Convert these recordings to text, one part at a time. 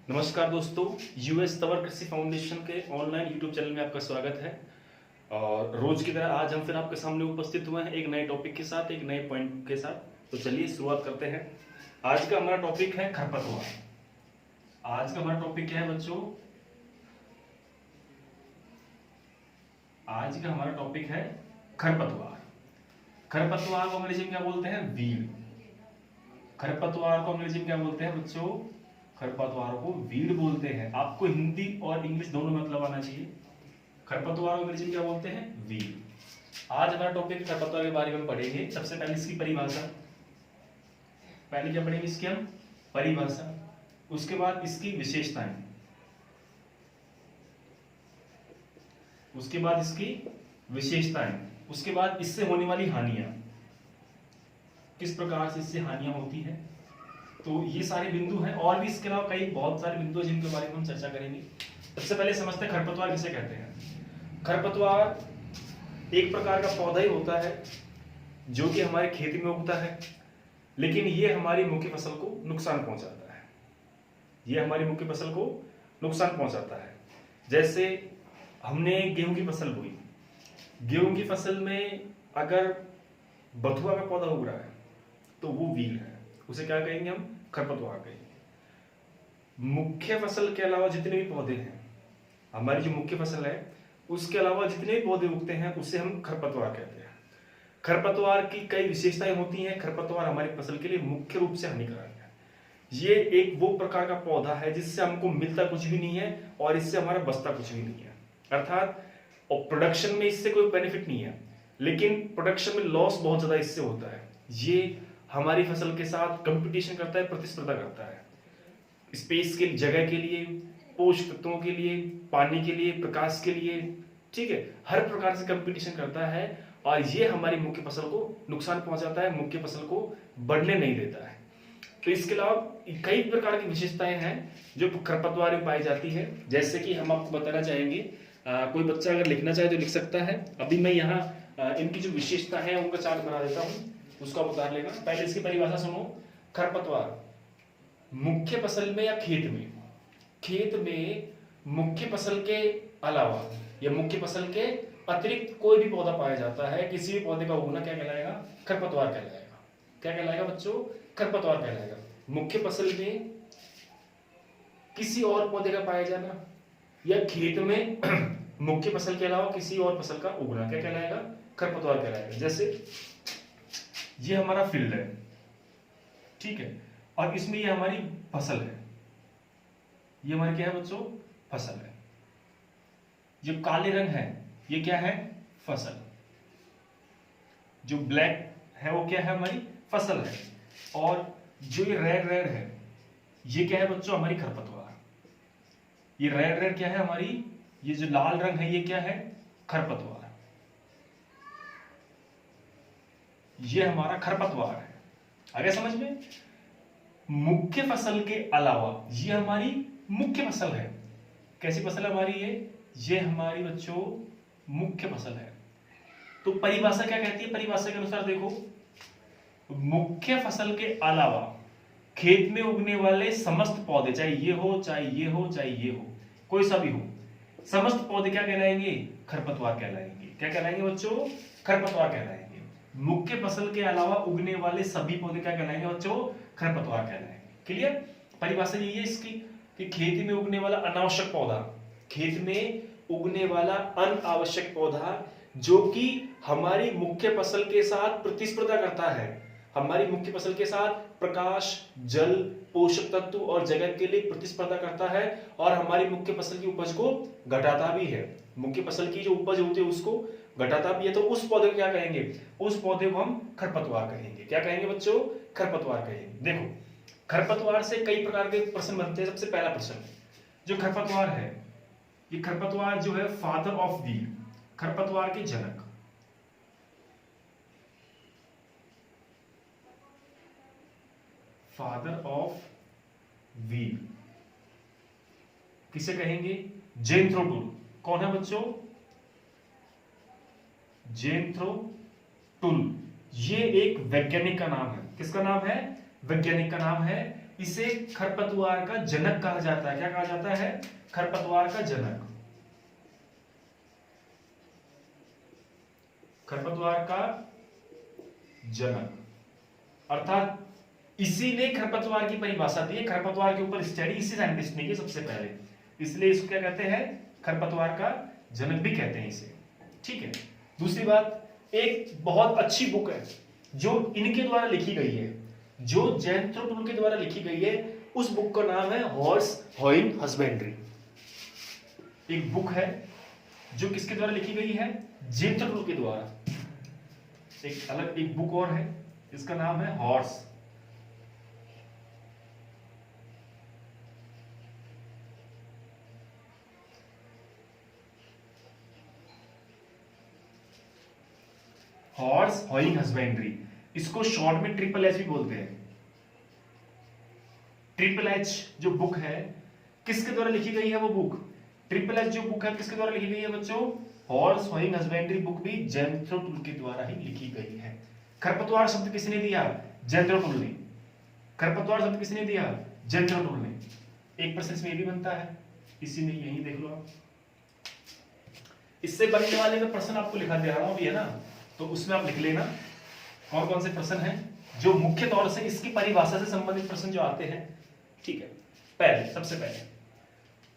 नमस्कार दोस्तों, यूएस तवर कृषि फाउंडेशन के ऑनलाइन यूट्यूब चैनल में आपका स्वागत है। और रोज की तरह आज हम फिर आपके सामने उपस्थित हुए हैं एक नए टॉपिक के साथ, एक नए पॉइंट के साथ। तो चलिए शुरुआत करते हैं। आज का हमारा टॉपिक है खरपतवार। आज का हमारा टॉपिक क्या है बच्चों? आज का हमारा टॉपिक है खरपतवार। खरपतवार को अंग्रेजी में क्या बोलते हैं? वीड। खरपतवार को अंग्रेजी में क्या बोलते हैं बच्चों? खरपतवार को वीड बोलते हैं। आपको हिंदी और इंग्लिश दोनों मतलब आना चाहिए। खरपतवार को अंग्रेजी में क्या बोलते हैं? वीड। आज हमारा टॉपिक खरपतवार के बारे में पढ़ेंगे। सबसे पहले इसकी परिभाषा। पहले क्या पढ़ेंगे? इसकी हम परिभाषा। उसके बाद इसकी विशेषताएं। उसके बाद इसकी विशेषताएं। उसके बाद इससे होने वाली हानियां, किस प्रकार से इससे हानियां होती है। तो ये सारे बिंदु हैं और भी इसके अलावा कई बहुत सारे बिंदु हैं जिनके बारे में हम चर्चा करेंगे। सबसे पहले समझते हैं खरपतवार किसे कहते हैं। खरपतवार एक प्रकार का पौधा ही होता है जो कि हमारे खेती में उगता है, लेकिन ये हमारी मुख्य फसल को नुकसान पहुंचाता है। ये हमारी मुख्य फसल को नुकसान पहुंचाता है। जैसे हमने गेहूं की फसल बोई, गेहूं की फसल में अगर बथुआ का पौधा उग रहा है तो वो वीड है, उसे क्या कहेंगे? हम खरपतवार कहेंगे। मुख्य फसल के अलावा जितने भी पौधे हैं, हमारी जो मुख्य फसल है उसके अलावा जितने भी पौधे उगते हैं उसे हम खरपतवार कहते हैं। खरपतवार की कई विशेषताएं होती हैं। खरपतवार हमारी फसल के लिए मुख्य रूप से हानिकारक है। ये एक वो प्रकार का पौधा है जिससे हमको मिलता कुछ भी नहीं है और इससे हमारा बचता कुछ भी नहीं है। अर्थात और प्रोडक्शन में इससे कोई बेनिफिट नहीं है, लेकिन प्रोडक्शन में लॉस बहुत ज्यादा इससे होता है। ये हमारी फसल के साथ कंपटीशन करता है, प्रतिस्पर्धा करता है, स्पेस के जगह के लिए, पोषक तत्वों के लिए, पानी के लिए, प्रकाश के लिए, ठीक है, हर प्रकार से कंपटीशन करता है और ये हमारी मुख्य फसल को नुकसान पहुंचाता है, मुख्य फसल को बढ़ने नहीं देता है। तो इसके अलावा कई प्रकार की विशेषताएं हैं जो खरपतवार में पाई जाती है। जैसे कि हम आपको बताना चाहेंगे, कोई बच्चा अगर लिखना चाहे तो लिख सकता है। अभी मैं यहाँ इनकी जो विशेषता है उनका चार्ट बना देता हूँ, उसका उतार लेगा। पहले इसकी परिभाषा सुनो। खरपतवार मुख्य फसल में या खेत में मुख्य फसल के अलावा या मुख्य फसल के अतिरिक्त कोई भी पौधा पाया जाता है, किसी भी पौधे का उगना क्या कहलाएगा? खरपतवार कहलाएगा। क्या कहलाएगा बच्चों? खरपतवार कहलाएगा। मुख्य फसल में किसी और पौधे का पाया जाना या खेत में मुख्य फसल के अलावा किसी और फसल का उगना क्या कहलाएगा? खरपतवार कहलाएगा। जैसे ये हमारा फील्ड है, ठीक है, और इसमें ये हमारी फसल है। ये हमारी क्या है बच्चों? फसल है। जो काले रंग है ये क्या है? फसल। जो ब्लैक है वो क्या है? हमारी फसल है। और जो ये रेड रेड है ये क्या है बच्चों? हमारी खरपतवार। ये रेड रेड क्या है? हमारी ये जो लाल रंग है ये क्या है? खरपतवार। ये हमारा खरपतवार है। आ गया समझ में? मुख्य फसल के अलावा ये हमारी मुख्य फसल है। कैसी फसल है हमारी? ये हमारी बच्चों मुख्य फसल है। तो परिभाषा क्या कहती है? परिभाषा के अनुसार देखो, मुख्य फसल के अलावा खेत में उगने वाले समस्त पौधे, चाहे ये हो चाहे ये हो चाहे ये हो, कोई सा भी हो, समस्त पौधे क्या कहलाएंगे? खरपतवार कहलाएंगे। क्या कहलाएंगे बच्चों? खरपतवार कहलाएंगे। मुख्य फसल के अलावा उगने वाले सभी पौधे क्या कहलाएंगे बच्चों? खरपतवार कहलाएंगे। क्लियर? परिभाषा यही है इसकी कि खेत में उगने वाला अनावश्यक पौधा, खेत में उगने वाला अनावश्यक पौधा जो कि हमारी मुख्य फसल के साथ प्रतिस्पर्धा करता है, हमारी मुख्य फसल के साथ प्रकाश, जल, पोषक तत्व और जगह के लिए प्रतिस्पर्धा करता है और हमारी मुख्य फसल की उपज को घटाता भी है। मुख्य फसल की जो उपज होती है उसको घटाता भी है। तो उस पौधे को क्या कहेंगे? उस पौधे को हम खरपतवार कहेंगे। क्या कहेंगे बच्चों? खरपतवार कहेंगे। देखो, खरपतवार से कई प्रकार के प्रश्न बनते हैं। सबसे पहला प्रश्न, जो खरपतवार है, ये खरपतवार जो है फादर ऑफ वीड, खरपतवार के जनक। फादर ऑफ वीड किसे कहेंगे? ज़ेनथ्रोटुल। कौन है बच्चों? ज़ेनथ्रोटुल। ये एक वैज्ञानिक का नाम है। किसका नाम है? वैज्ञानिक का नाम है इसे खरपतवार का जनक कहा जाता है। क्या कहा जाता है? खरपतवार का जनक। खरपतवार का जनक, अर्थात इसी ने खरपतवार की परिभाषा दी है। खरपतवार के ऊपर स्टडी इसी साइंटिस्ट ने की सबसे पहले, इसलिए इसको क्या कहते हैं? खरपतवार का जनक भी कहते हैं इसे। ठीक है। दूसरी बात, एक बहुत अच्छी बुक है जो इनके द्वारा लिखी गई है, जो जेन्थ्रो टुल के द्वारा लिखी गई है, उस बुक का नाम है हॉर्स होइंग हस्बेंड्री। एक बुक है जो किसके द्वारा लिखी गई है? जेन्थ्रो टुल के द्वारा। एक अलग एक बुक और है, इसका नाम है हॉर्स हॉर्स होइंग हस्बेंड्री। इसको शॉर्ट में ट्रिपल एच भी बोलते हैं। ट्रिपल एच जो बुक है किसके द्वारा लिखी गई है? वो बुक ट्रिपल एच जो बुक है किसके द्वारा लिखी गई है बच्चों? हॉर्स होइंग हस्बेंड्री बुक भी जेन्थ्रो टुल के द्वारा ही लिखी गई है। खरपतवार शब्द किसने दिया? जेन्थ्रो टुल ने। खरपतवार शब्द किसने दिया? जेन्थ्रो टुल ने। एक प्रश्न इसमें भी बनता है, इसी में यही देख लो आप। इससे बनने वाले में प्रश्न आपको लिखा दे रहा हूं अभी, है ना, तो उसमें आप लिख लेना कौन कौन से प्रश्न हैं जो मुख्य तौर से इसकी परिभाषा से संबंधित प्रश्न जो आते हैं। ठीक है। पहले, सबसे पहले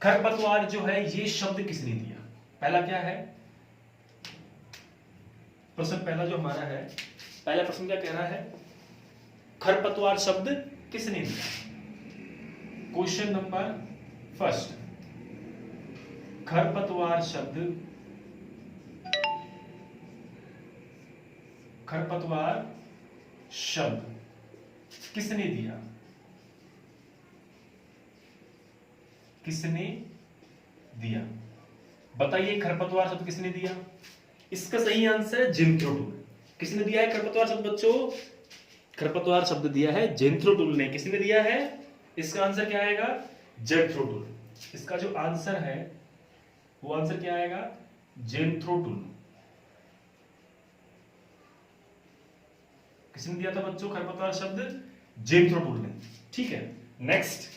खरपतवार जो है ये शब्द किसने दिया? पहला क्या है प्रश्न? पहला जो हमारा है, पहला प्रश्न क्या कह रहा है? खरपतवार शब्द किसने दिया? क्वेश्चन नंबर फर्स्ट, खरपतवार शब्द, खरपतवार शब्द किसने दिया? किसने दिया? बताइए, खरपतवार शब्द किसने दिया? इसका सही आंसर है जेन्थ्रो टुल। किसने दिया है खरपतवार शब्द बच्चों? खरपतवार शब्द दिया है जेन्थ्रो टुल ने। किसने दिया है? इसका आंसर क्या आएगा? जेन्थ्रो टुल। इसका जो आंसर है वो आंसर क्या आएगा? जेन्थ्रो टुल। किसने दिया था बच्चों खरपतवार शब्द? जेन्थ्रो टुल ने। ठीक है। नेक्स्ट,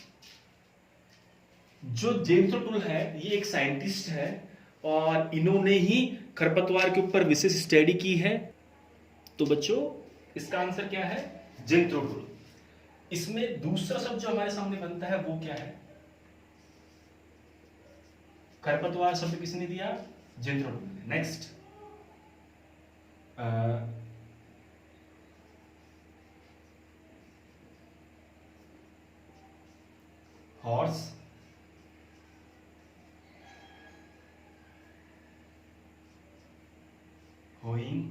जो जेन्थ्रो टुल है ये एक साइंटिस्ट है और इन्होंने ही खरपतवार के ऊपर विशेष स्टडी की है। तो बच्चों इसका आंसर क्या है? जेन्थ्रो टुल। इसमें दूसरा शब्द जो हमारे सामने बनता है वो क्या है? खरपतवार शब्द किसने दिया? जेन्थ्रो टुल ने। Next, horse hoeing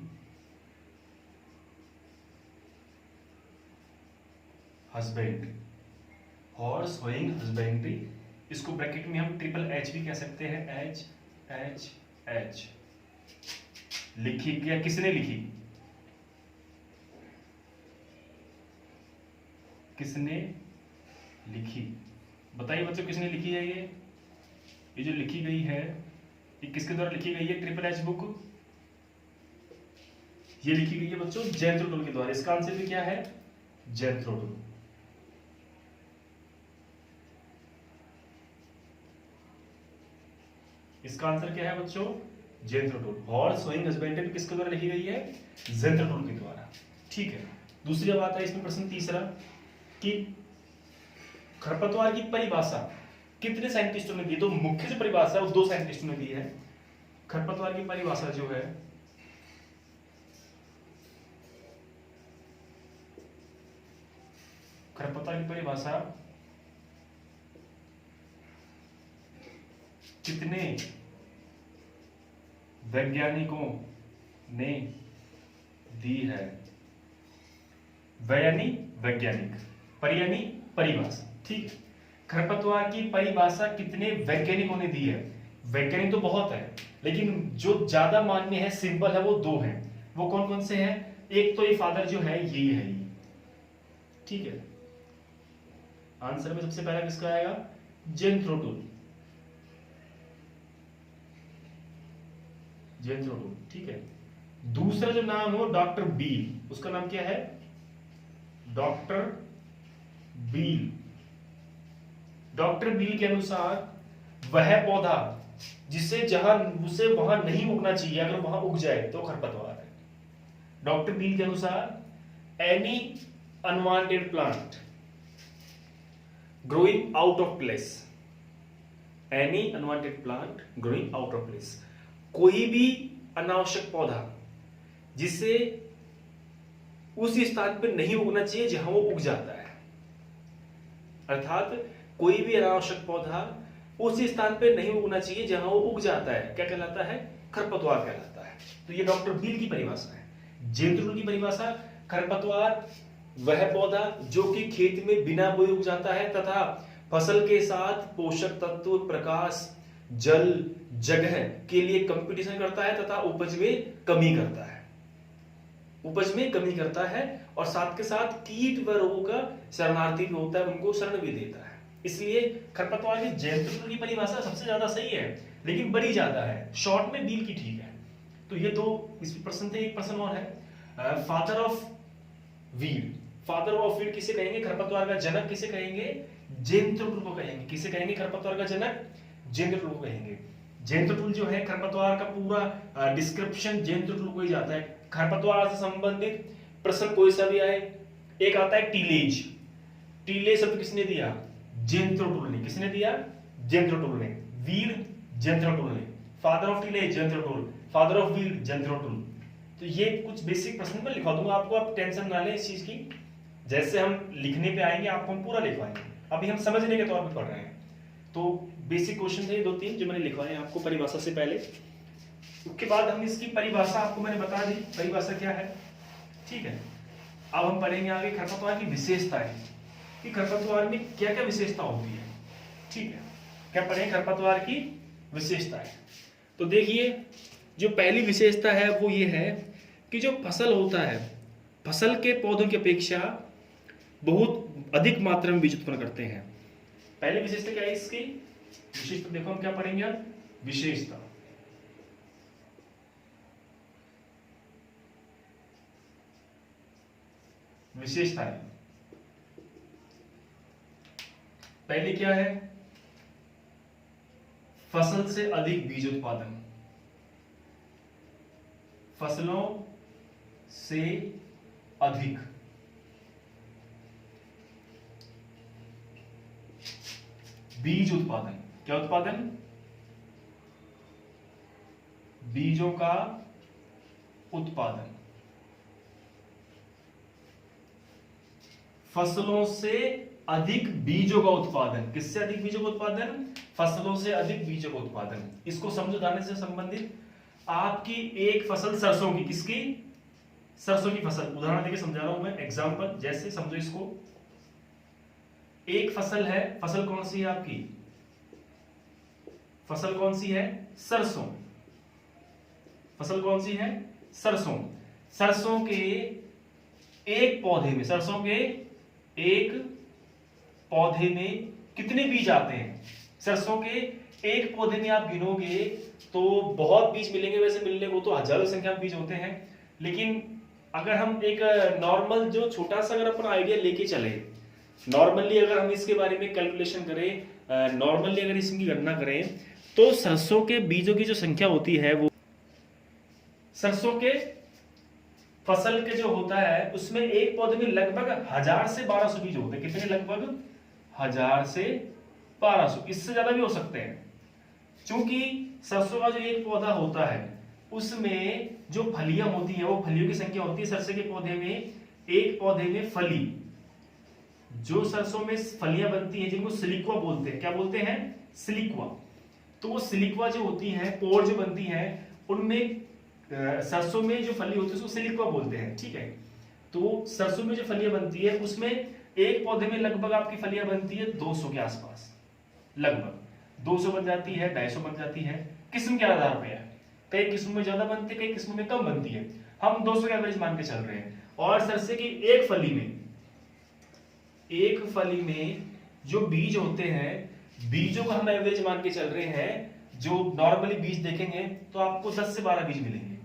husbandry. Horse hoeing husbandry, इसको ब्रैकेट में हम ट्रिपल एच भी कह सकते हैं। एच एच एच लिखी क्या? किसने लिखी? किसने लिखी? बताइए बच्चों, किसने लिखी है ये जो लिखी गई है ये किसके द्वारा लिखी गई है? ट्रिपल एच बुक ये लिखी गई है बच्चों जेन्थ्रो टुल के द्वारा। इसका आंसर भी क्या है? जेन्थ्रो टुल। इसका आंसर क्या है बच्चों? जेन्थ्रो टुल। हॉर्स होइंग हस्बेंड्री किसके द्वारा लिखी गई है? जेन्थ्रो टुल के द्वारा। ठीक है। दूसरी बात है इसमें प्रश्न तीसरा कि खरपतवार की परिभाषा कितने साइंटिस्टों ने दी? तो मुख्य जो परिभाषा है वो 2 साइंटिस्टों ने दी है। खरपतवार की परिभाषा जो है खरपतवार की परिभाषा कितने वैज्ञानिकों ने दी है? वैज्ञानिक, यानी परिभाषा। ठीक है। खरपतवार की परिभाषा कितने वैज्ञानिकों ने दी है? वैज्ञानिक तो बहुत है, लेकिन जो ज्यादा मान्य है, सिंपल है, वो 2 हैं। वो कौन कौन से हैं? एक तो ये फादर जो है यही है ये। ठीक है। आंसर में सबसे पहला किसका आएगा? जेन्थ्रो टुल। जेन्थ्रो टुल। ठीक है। दूसरा जो नाम हो डॉक्टर बील, उसका नाम क्या है? डॉक्टर बील। डॉक्टर बील के अनुसार वह पौधा जिसे जहां उसे वहां नहीं उगना चाहिए, अगर वहां उग जाए तो खरपतवार है। डॉक्टर बील के अनुसार any unwanted plant growing out of place, any unwanted plant growing out of place, कोई भी अनावश्यक पौधा जिसे उस स्थान पर नहीं उगना चाहिए जहां वो उग जाता है, अर्थात कोई भी अनावश्यक पौधा उस स्थान पर नहीं उगना चाहिए जहां वो उग जाता है, क्या कहलाता है? खरपतवार कहलाता है। तो ये डॉक्टर बील की परिभाषा है। जेम्स टूल की परिभाषा, खरपतवार वह पौधा जो कि खेत में बिना बोए उग जाता है तथा फसल के साथ पोषक तत्व, प्रकाश, जल, जगह के लिए कंपटीशन करता है तथा उपज में कमी करता है, उपज में कमी करता है और साथ के साथ कीट व रोगों का शरणार्थी भी होता है, उनको शरण भी देता है। इसलिए खरपतवार की जेम्स टूल की परिभाषा सबसे ज्यादा सही है, लेकिन बड़ी ज्यादा है, शॉर्ट में बील की ठीक है। तो ये दो इस प्रश्न थे। एक प्रश्न और है, father of weed, father of weed किसे कहेंगे? खरपतवार का जनक किसे कहेंगे? जेम्स टूल को कहेंगे। किसे कहेंगे खरपतवार का जनक? जेम्स टूल को कहेंगे। जेम्स टूल जो है खरपतवार का पूरा डिस्क्रिप्शन जेम्स टूल को ही जाता है। खरपतवार से संबंधित प्रश्न कोई सा भी आए, एक आता है टीलेज, टीलेज शब्द किसने दिया? जेम्स टूल ने। किसने दिया? जेम्स टूल ने। वीड, जेम्स टूल ने। Father of tillage, James tool. Father of weed, James tool. तो ये कुछ बेसिक प्रश्न मैं लिखवा दूंगा आपको, आप टेंशन ना लें इस चीज की। जैसे हम लिखने पे आएंगे आपको हम पूरा लिखवाएंगे, अभी हम समझने के तौर पे पढ़ रहे हैं। तो बेसिक क्वेश्चन थे 2-3 जो मैंने लिखवाए हैं आपको परिभाषा से पहले। उसके बाद हम इसकी परिभाषा आपको मैंने बता दी, परिभाषा क्या है, ठीक है। अब हम पढ़ेंगे आगे खरपतवार की विशेषताएं, कि खरपतवार में क्या क्या विशेषता होती है, ठीक है। क्या पढ़ें? खरपतवार की विशेषताएं। तो देखिए, जो पहली विशेषता है वो ये है कि जो फसल होता है, फसल के पौधों की अपेक्षा बहुत अधिक मात्रा में बीज उत्पन्न करते हैं। पहली विशेषता क्या है इसकी? विशेषता देखो हम क्या पढ़ेंगे अब, विशेषता। विशेषताएं पहले क्या है? फसल से अधिक बीज उत्पादन, फसलों से अधिक बीज उत्पादन। क्या उत्पादन? बीजों का उत्पादन। फसलों से अधिक बीजों का उत्पादन। किससे अधिक बीजों का उत्पादन? फसलों से अधिक बीजों का उत्पादन। इसको समझाने से संबंधित आपकी एक फसल सरसों की, किसकी? सरसों की फसल। उदाहरण देके समझा रहा हूं मैं, एग्जांपल, जैसे समझो इसको। एक फसल है, फसल कौन सी है आपकी? फसल कौन सी है? सरसों। फसल कौन सी है? सरसों। सरसों के एक पौधे में, सरसों के एक पौधे में कितने बीज आते हैं? सरसों के एक पौधे में आप गिनोगे तो बहुत बीज मिलेंगे, वैसे मिलने को तो हजारों संख्या में बीज होते हैं, लेकिन अगर हम एक नॉर्मल जो छोटा सा अगर अपन आइडिया लेके चले, नॉर्मली अगर हम इसके बारे में कैलकुलेशन करें, नॉर्मली अगर इसकी गणना करें तो सरसों के बीजों की जो संख्या होती है वो, सरसों के फसल के जो होता है उसमें एक पौधे में लगभग 1000 से 1200 बीज होते हैं। कितने? लगभग 1000 से 1200, इससे ज्यादा भी हो सकते हैं, क्योंकि सरसों का जो एक पौधा होता है उसमें जो फलियां होती है वो फलियों की संख्या होती है। सरसों के पौधे में, एक पौधे में फली, जो सरसों में फलियां बनती हैं जिनको सिलिक्वा बोलते हैं। क्या बोलते हैं? सिलिक्वा। तो वो सिलिक्वा जो होती है, पोर जो बनती है, उनमें सरसों में जो फली होती है उसको सिलिक्वा बोलते हैं, ठीक है। तो सरसों में जो फलियां बनती है उसमें एक पौधे में लगभग आपकी फलियां बनती है 200 के आसपास, लगभग 200 बन जाती है, 250 बन जाती है, किस्म के आधार पर है। कई किस्मों में ज्यादा बनती है, कई किस्मों में कम बनती है। हम 200 का एवरेज मान के चल रहे हैं। और सरसों की एक फली में जो बीज होते हैं, बीजों का हम एवरेज मान के चल रहे हैं। जो नॉर्मली बीज देखेंगे तो आपको 10 से 12 बीज मिलेंगे,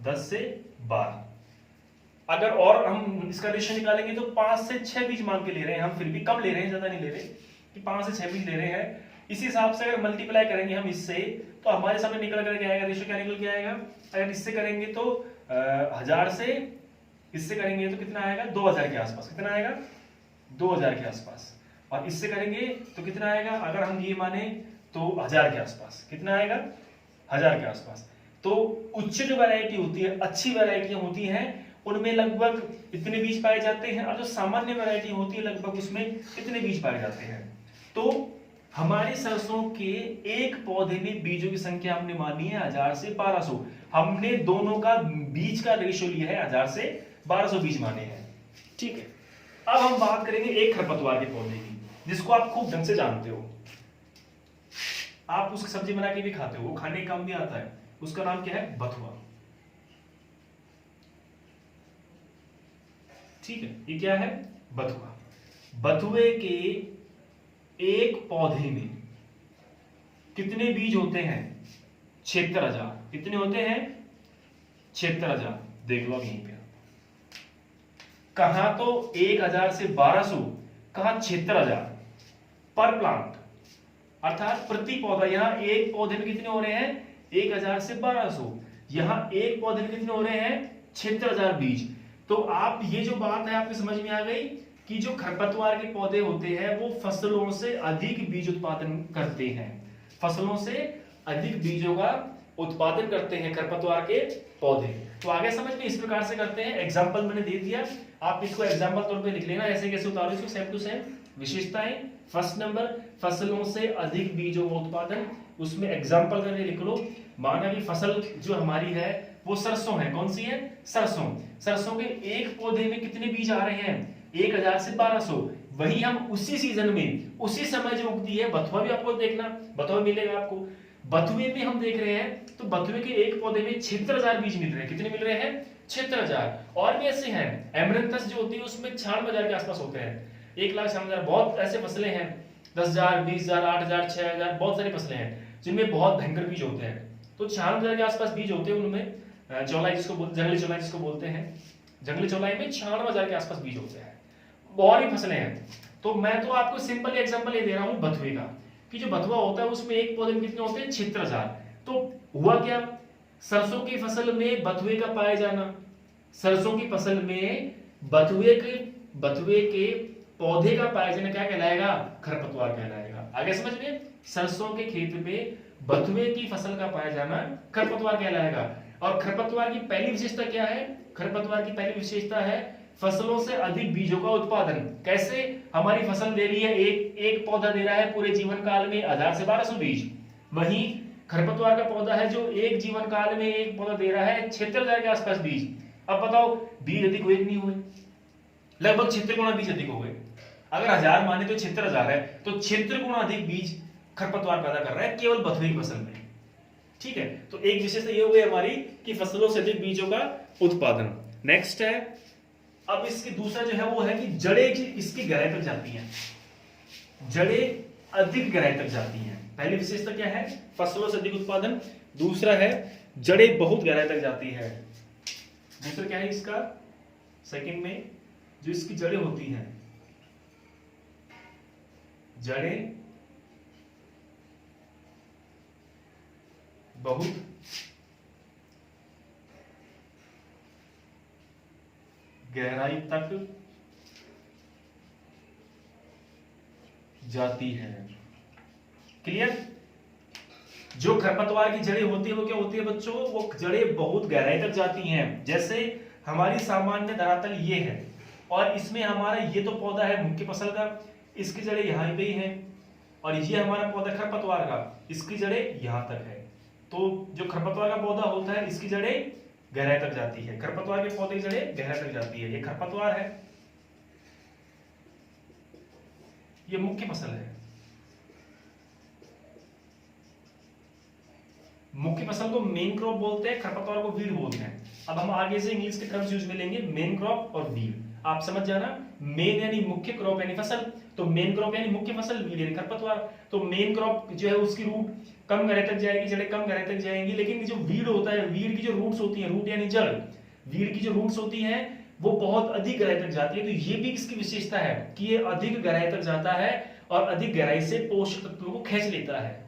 10 से 12। अगर और हम इसका रेशियो निकालेंगे तो 5 से 6 बीज मान के ले रहे हैं हम, फिर भी कम ले रहे हैं, ज्यादा नहीं ले रहे। कि 5 से 6 बीज ले रहे हैं। इसी हिसाब से अगर मल्टीप्लाई करेंगे हम इससे तो हमारे सामने निकल कर क्या आएगा, रेशियो क्या निकल के आएगा। अगर इससे करेंगे तो 1000 से इससे करेंगे तो कितना आएगा, 2000 के आसपास। कितना आएगा, 2000 के आसपास। और इससे करेंगे तो कितना आएगा, अगर हम ये माने तो 1000 के आसपास। कितना आएगा, 1000 के आसपास। तो उच्च जो वैरायटी होती है, अच्छी वैरायटियां होती हैं, उनमें लगभग इतने बीज पाए जाते हैं। और जो सामान्य वैरायटी होती है लगभग उसमें इतने बीज पाए जाते हैं। तो हमारी सरसों के एक पौधे में बीजों की संख्या हमने मानी है 1000 से 1200। हमने दोनों का बीज का रेशियो लिया है 1000 से 1200 बीज माने हैं। ठीक है, अब हम बात करेंगे एक खरपतवार के पौधे की, जिसको आप खूब ढंग से जानते हो। आप उसकी सब्जी बना के भी खाते हो, वो खाने का काम भी आता है। उसका नाम क्या है, बथुआ। ठीक है, ये क्या है, बथुआ। बथुए के एक पौधे में कितने बीज होते हैं, 76,000। कितने होते हैं, 76,000। देख लो यहीं पे, कहा तो 1000 से 1200, कहा 76,000 पर प्लांट, अर्थात प्रति पौधा। यहां एक पौधे में कितने हो रहे हैं, 1000 से 1200। यहां एक पौधे में कितने हो रहे हैं, 76,000 बीज। तो आप ये जो बात है आपकी समझ में आ गई कि जो खरपतवार के पौधे होते हैं वो फसलों से अधिक बीज उत्पादन करते हैं। फसलों से अधिक बीजों का उत्पादन करते हैं खरपतवार के पौधे। तो आगे समझ में इस प्रकार से करते हैं। एग्जाम्पल मैंने दे दिया, आप इसको एग्जाम्पल तौर पे लिख लेना, ऐसे कैसे उतारो इसको, सेम टू सेम। विशेषताएं, फर्स्ट नंबर फसलों से अधिक बीजों का उत्पादन, उसमें एग्जाम्पल करके लिख लो। माना कि फसल जो हमारी है वो सरसों है। कौन सी है, सरसों। सरसों के एक पौधे में कितने बीज आ रहे हैं, 1000 से 1200। वही हम उसी सीजन में, उसी समय जो उगती है, बथुआ भी आपको देखना, बथुआ मिलेगा आपको। बथुए में हम देख रहे हैं तो बथुए के एक पौधे में 76,000 बीज मिल रहे हैं। कितने मिल रहे हैं, 76,000। और भी ऐसे हैं, एमरंथस जो होती है उसमें 96,000 के आसपास होते हैं, 1,96,000। बहुत ऐसे फसलें हैं, 10,000, 20,000, 8,000, 6,000, बहुत सारी फसलें हैं जिनमें बहुत भयंकर बीज होते हैं। तो 96,000 के आसपास बीज होते हैं उनमें। चौलाई जिसको बोलते, जंगली चौलाई जिसको बोलते हैं, जंगली चौलाई में 96,000 के आसपास बीज होते हैं। बहुत ही फसलें हैं। तो मैं तो आपको सिंपल एग्जांपल ये दे रहा हूं बथुए का, कि जो बथुआ होता है उसमें एक पौधे में कितने होते हैं, 76,000। तो हुआ क्या, सरसों की फसल में बथुए का पाया जाना, सरसों की फसल में बथुए के पौधे का पाया जाना क्या कहलाएगा, खरपतवार कहलाएगा। आगे समझ में, सरसों के खेत में बथुए की फसल का पाया जाना खरपतवार कहलाएगा। और खरपतवार की पहली विशेषता क्या है, खरपतवार की पहली विशेषता है फसलों से अधिक बीजों का उत्पादन। कैसे, हमारी फसल दे रही है, एक पौधा दे रहा है पूरे जीवन काल में 1000 से 1200 बीज। वहीं खरपतवार का पौधा है जो एक जीवन काल में एक पौधा दे रहा है 76,000 के आसपास बीज। अब बताओ बीज अधिक हुए नहीं हुए, लगभग 76 गुना बीज अधिक हो गए। अगर 1000 माने तो 76,000 है, तो 76 गुना अधिक बीज खरपतवार पैदा कर रहा है केवल बथुए की फसल में। ठीक है, तो एक विशेषता ये हो गई हमारी कि फसलों से अधिक बीजों का उत्पादन। नेक्स्ट है, अब इसकी दूसरा जो है वो है कि जड़ें इसकी गहराई तक जाती हैं, जड़ें अधिक गहराई तक जाती हैं। पहली विशेषता क्या है, फसलों से अधिक उत्पादन। दूसरा है जड़ें बहुत गहराई तक जाती है। दूसरा क्या है इसका, सेकंड में जो इसकी जड़ें होती हैं, जड़ें बहुत गहराई तक जाती है। क्लियर। जो खरपतवार की जड़ें होती है वो क्या होती है बच्चों, वो जड़ें बहुत गहराई तक जाती हैं। जैसे हमारी सामान्य धरातल ये है और इसमें हमारा ये तो पौधा है मुख्य फसल का, इसकी जड़ें यहाँ पे ही हैं, और ये हमारा पौधा खरपतवार का, इसकी जड़ें यहाँ तक है। तो जो खरपतवार का पौधा होता है इसकी जड़ें गहराई तक जाती है, खरपतवार के पौधे की जड़ें गहराई तक जाती है। ये खरपतवार है, ये मुख्य फसल है। मुख्य फसल को मेन क्रॉप बोलते हैं, खरपतवार को वीड बोलते हैं। अब हम आगे से इंग्लिश के टर्म्स यूज में लेंगे, मेन क्रॉप और वीड। आप समझ जाना, मेन यानी मुख्य, क्रॉप यानी फसल। तो मेन क्रॉप यानी मुख्य फसल, वीड यानी खरपतवार। तो मेन क्रॉप जो है उसकी रूट कम गहराई तक जाएगी, जड़ें कम गहराई तक जाएंगी। लेकिन जो वीड होता है, वीड की जो रूट्स होती हैं, रूट यानी जड़, वीड की जो रूट्स होती हैं वो बहुत अधिक गहराई तक जाती है। तो ये भी इसकी विशेषता है कि ये अधिक गहराई तक जाता है और अधिक गहराई से पोषक तत्वों को खींच लेता है।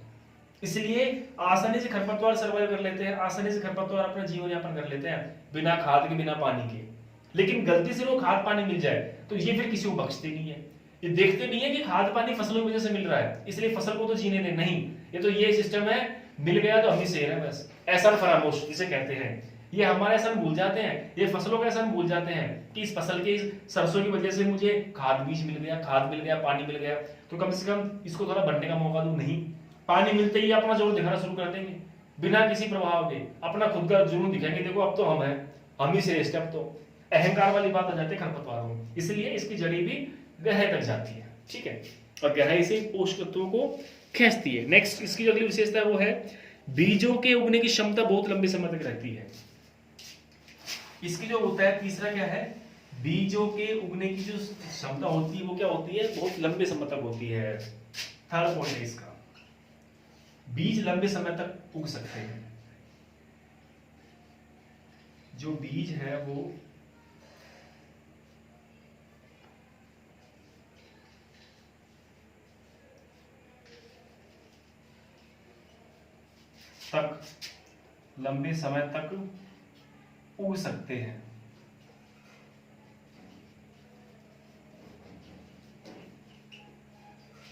इसलिए आसानी से खरपतवार सर्वाइव कर लेते हैं, आसानी से खरपतवार अपना जीवन यापन कर लेते हैं बिना खाद के, बिना पानी के। लेकिन गलती से वो खाद पानी मिल जाए तो ये फिर किसी को बख्शते नहीं है। ये देखते नहीं है कि खाद पानी फसलों की वजह से मिल रहा है, इसलिए फसल को तो जीने दे, नहीं, ये तो ये सिस्टम है, मिल गया तो हम ही शेर है बस। एहसान फरामोश जिसे कहते हैं, ये हमारा एहसान भूल जाते हैं, ये फसलों का एहसान भूल जाते हैं कि इस फसल के, इस सरसों की वजह से मुझे खाद बीज मिल गया, खाद मिल गया, पानी मिल गया, तो कम से कम इसको थोड़ा बढ़ने का मौका दूं। नहीं, पानी मिलते ही अपना जोर दिखाना शुरू कर देंगे बिना किसी प्रभाव के, अपना खुद का जुनून दिखाएंगे, देखो अब तो हम हैं, हम ही श्रेष्ठ, अब तो अहंकार वाली बात आ जाती है खरपतवारों में। इसलिए इसकी जड़ी भी गहराई तक जाती है, ठीक है, और गहराई से पोषक तत्वों को खींचती है। नेक्स्ट इसकी जो अगली विशेषता है वो है बीजों के उगने की क्षमता बहुत लंबे समय तक रहती है। इसकी जो होता है तीसरा क्या है, बीजों के उगने की जो क्षमता होती है वो क्या होती है, बहुत लंबे समय तक होती है। थर्ड पॉइंट है इसका, बीज लंबे समय तक उग सकते हैं। जो बीज है वो तक लंबे समय तक उग सकते हैं।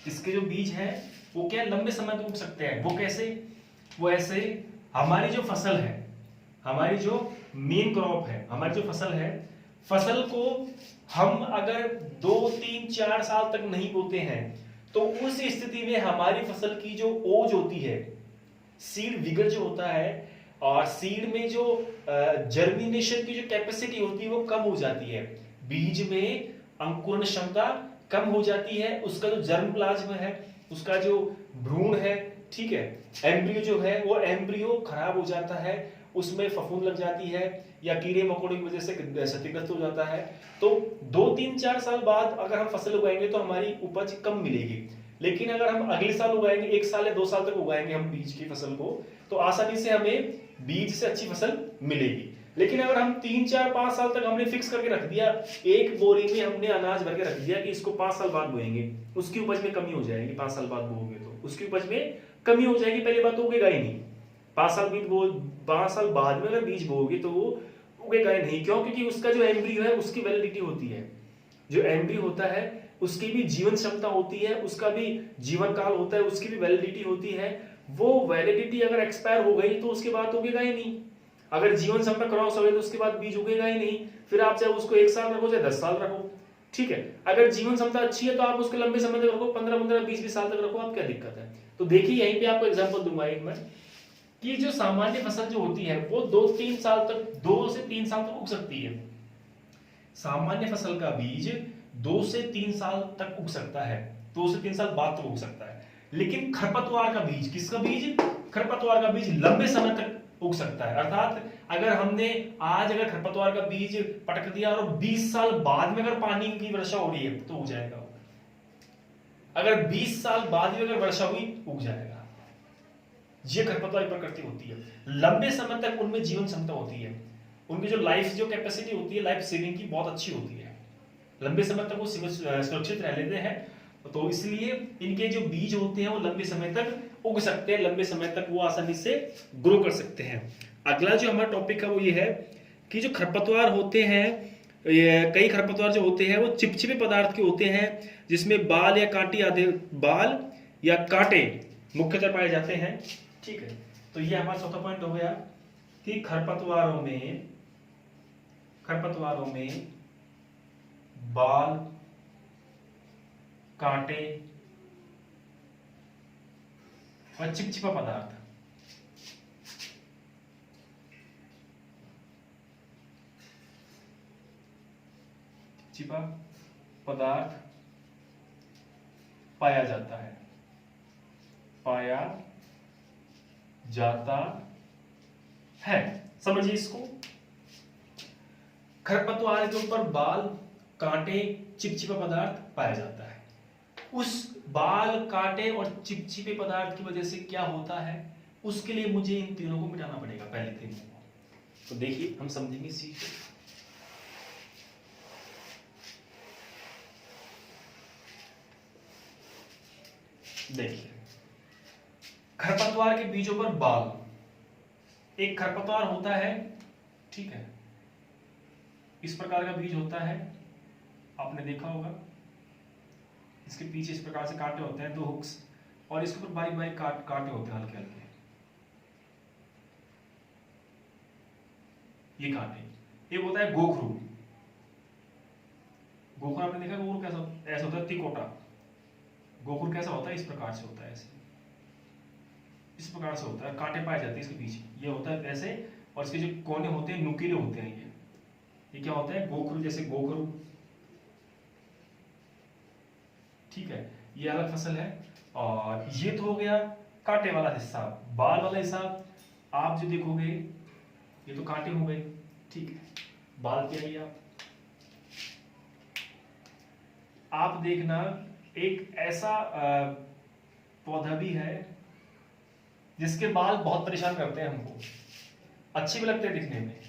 इसके जो बीज हैं वो क्या लंबे समय तक उग सकते हैं। वो कैसे, वो ऐसे, हमारी जो फसल है, हमारी जो मेन क्रॉप है, हमारी जो फसल है, फसल को हम अगर 2, 3, 4 साल तक नहीं बोते हैं तो उस स्थिति में हमारी फसल की जो ओज होती है, सीड विगर जो होता है, और सीड में जो जर्मिनेशन की जो कैपेसिटी होती है वो कम हो जाती है, बीज में अंकुरण क्षमता कम हो जाती है, उसका जो जर्म प्लाज्म है, उसका जो भ्रूण है, ठीक है, एम्ब्रियो जो है वो एम्ब्रियो खराब हो जाता है, उसमें फफूंद लग जाती है या कीड़े मकोड़े की वजह से क्षतिग्रस्त हो जाता है। तो 2, 3, 4 साल बाद अगर हम फसल उगाएंगे तो हमारी उपज कम मिलेगी। लेकिन अगर हम अगले साल उगाएंगे, 1 साल या 2 साल तक उगाएंगे हम बीज की फसल को, तो आसानी से हमें बीज से अच्छी फसल मिलेगी। लेकिन अगर हम 3, 4, 5 साल तक हमने फिक्स करके रख दिया, एक बोरी में हमने अनाज भर के रख दिया कि इसको 5 साल बाद बोएंगे, उसकी उपज में कमी हो जाएगी। 5 साल बाद बोओगे तो उसकी उपज में कमी हो जाएगी, पहली बात तो उगेगा ही नहीं। 5 साल बाद में अगर बीज बोओगे तो वो उगेगा ही नहीं। क्यों? क्योंकि उसका जो एम्ब्रियो है उसकी वैलिडिटी होती है, जो एम्ब्रियो होता है उसकी भी जीवन क्षमता होती है, उसका भी जीवन काल होता है, उसकी भी वैलिडिटी होती है। वो वैलिडिटी अगर एक्सपायर हो गई तो उसके बाद उगेगा ही नहीं। अगर जीवन क्षमता क्रॉस हो गई तो उसके बाद बीज उगेगा ही नहीं। फिर आप चाहे उसको 1 साल रखो चाहे 10 साल रखो, ठीक है। अगर जीवन क्षमता अच्छी है तो आप उसको लंबे समय तक रखो, 15, 20 साल तक रखो, आप क्या दिक्कत है। तो देखिए यहीं पे आपको एग्जांपल दूंगा एक मैं, कि जो सामान्य फसल जो होती है वो 2 से 3 साल तक उग सकती है। सामान्य फसल का बीज 2 से 3 साल तक उग सकता है, 2 से 3 साल बाद तक उग सकता है। लेकिन खरपतवार का बीज, किसका बीज, खरपतवार का बीज लंबे समय तक उग सकता है। अर्थात अगर हमने आज अगर खरपतवार का बीज पटक दिया और 20 साल बाद में अगर पानी की वर्षा हो रही है तो उग जाएगा। अगर 20 साल बाद में अगर वर्षा हुई उग जाएगा। ये खरपतवार की प्रकृति होती है, लंबे समय तक उनमें जीवन क्षमता होती है, उनकी जो लाइफ जो कैपेसिटी होती है, लाइफ सेविंग की बहुत अच्छी होती है, लंबे समय तक वो सुरक्षित रह लेते हैं। तो इसलिए इनके जो बीज होते हैं वो लंबे समय तक उग सकते हैं, लंबे समय तक वो आसानी से ग्रो कर सकते हैं। अगला जो हमारा टॉपिक है वो ये है कि जो खरपतवार होते हैं, कई खरपतवार जो होते हैं वो चिपचिपे पदार्थ के होते हैं, जिसमें बाल या कांटे मुख्यतः पाए जाते हैं, ठीक है। तो ये हमारा चौथा पॉइंट हो गया कि खरपतवारों में बाल, कांटे और चिपचिपा पदार्थ। चिपचिपा पदार्थ पाया जाता है। समझिए इसको, खरपतवार के ऊपर बाल, कांटे, चिपचिपा पदार्थ पाया जाता है। उस बाल, कांटे और चिपचिपे पदार्थ की वजह से क्या होता है, उसके लिए मुझे इन तीनों को मिटाना पड़ेगा, पहले तीनों को। तो देखिए हम समझेंगे, सीख देखिए, खरपतवार के बीजों पर बाल, एक खरपतवार होता है, ठीक है, इस प्रकार का बीज होता है, आपने देखा होगा, इसके पीछे इस प्रकार से कांटे होते हैं, 2 हुक्स, और इसके ऊपर बारीक बारीक कांटे होते हैं, हल्के हल्के, ये कांटे। एक होता है गोखरू, गोखरू आपने देखा, गोखरू कैसा ऐसा होता है, तिकोटा। गोखरू कैसा होता है, इस प्रकार से होता है, ऐसे इस प्रकार से होता है, कांटे पाए जाते हैं इसके पीछे, ये होता है ऐसे, और इसके जो कोने होते हैं नुकीले होते हैं, ये क्या होता है, गोखरू, जैसे गोखरू, ठीक है, ये अलग फसल है। और ये तो हो गया कांटे वाला हिस्सा। बाल वाला हिस्सा आप जो देखोगे, ये तो कांटे हो गए, ठीक है, बाल क्या है, आप देखना एक ऐसा पौधा भी है जिसके बाल बहुत परेशान करते हैं हमको, अच्छे भी लगते हैं दिखने में,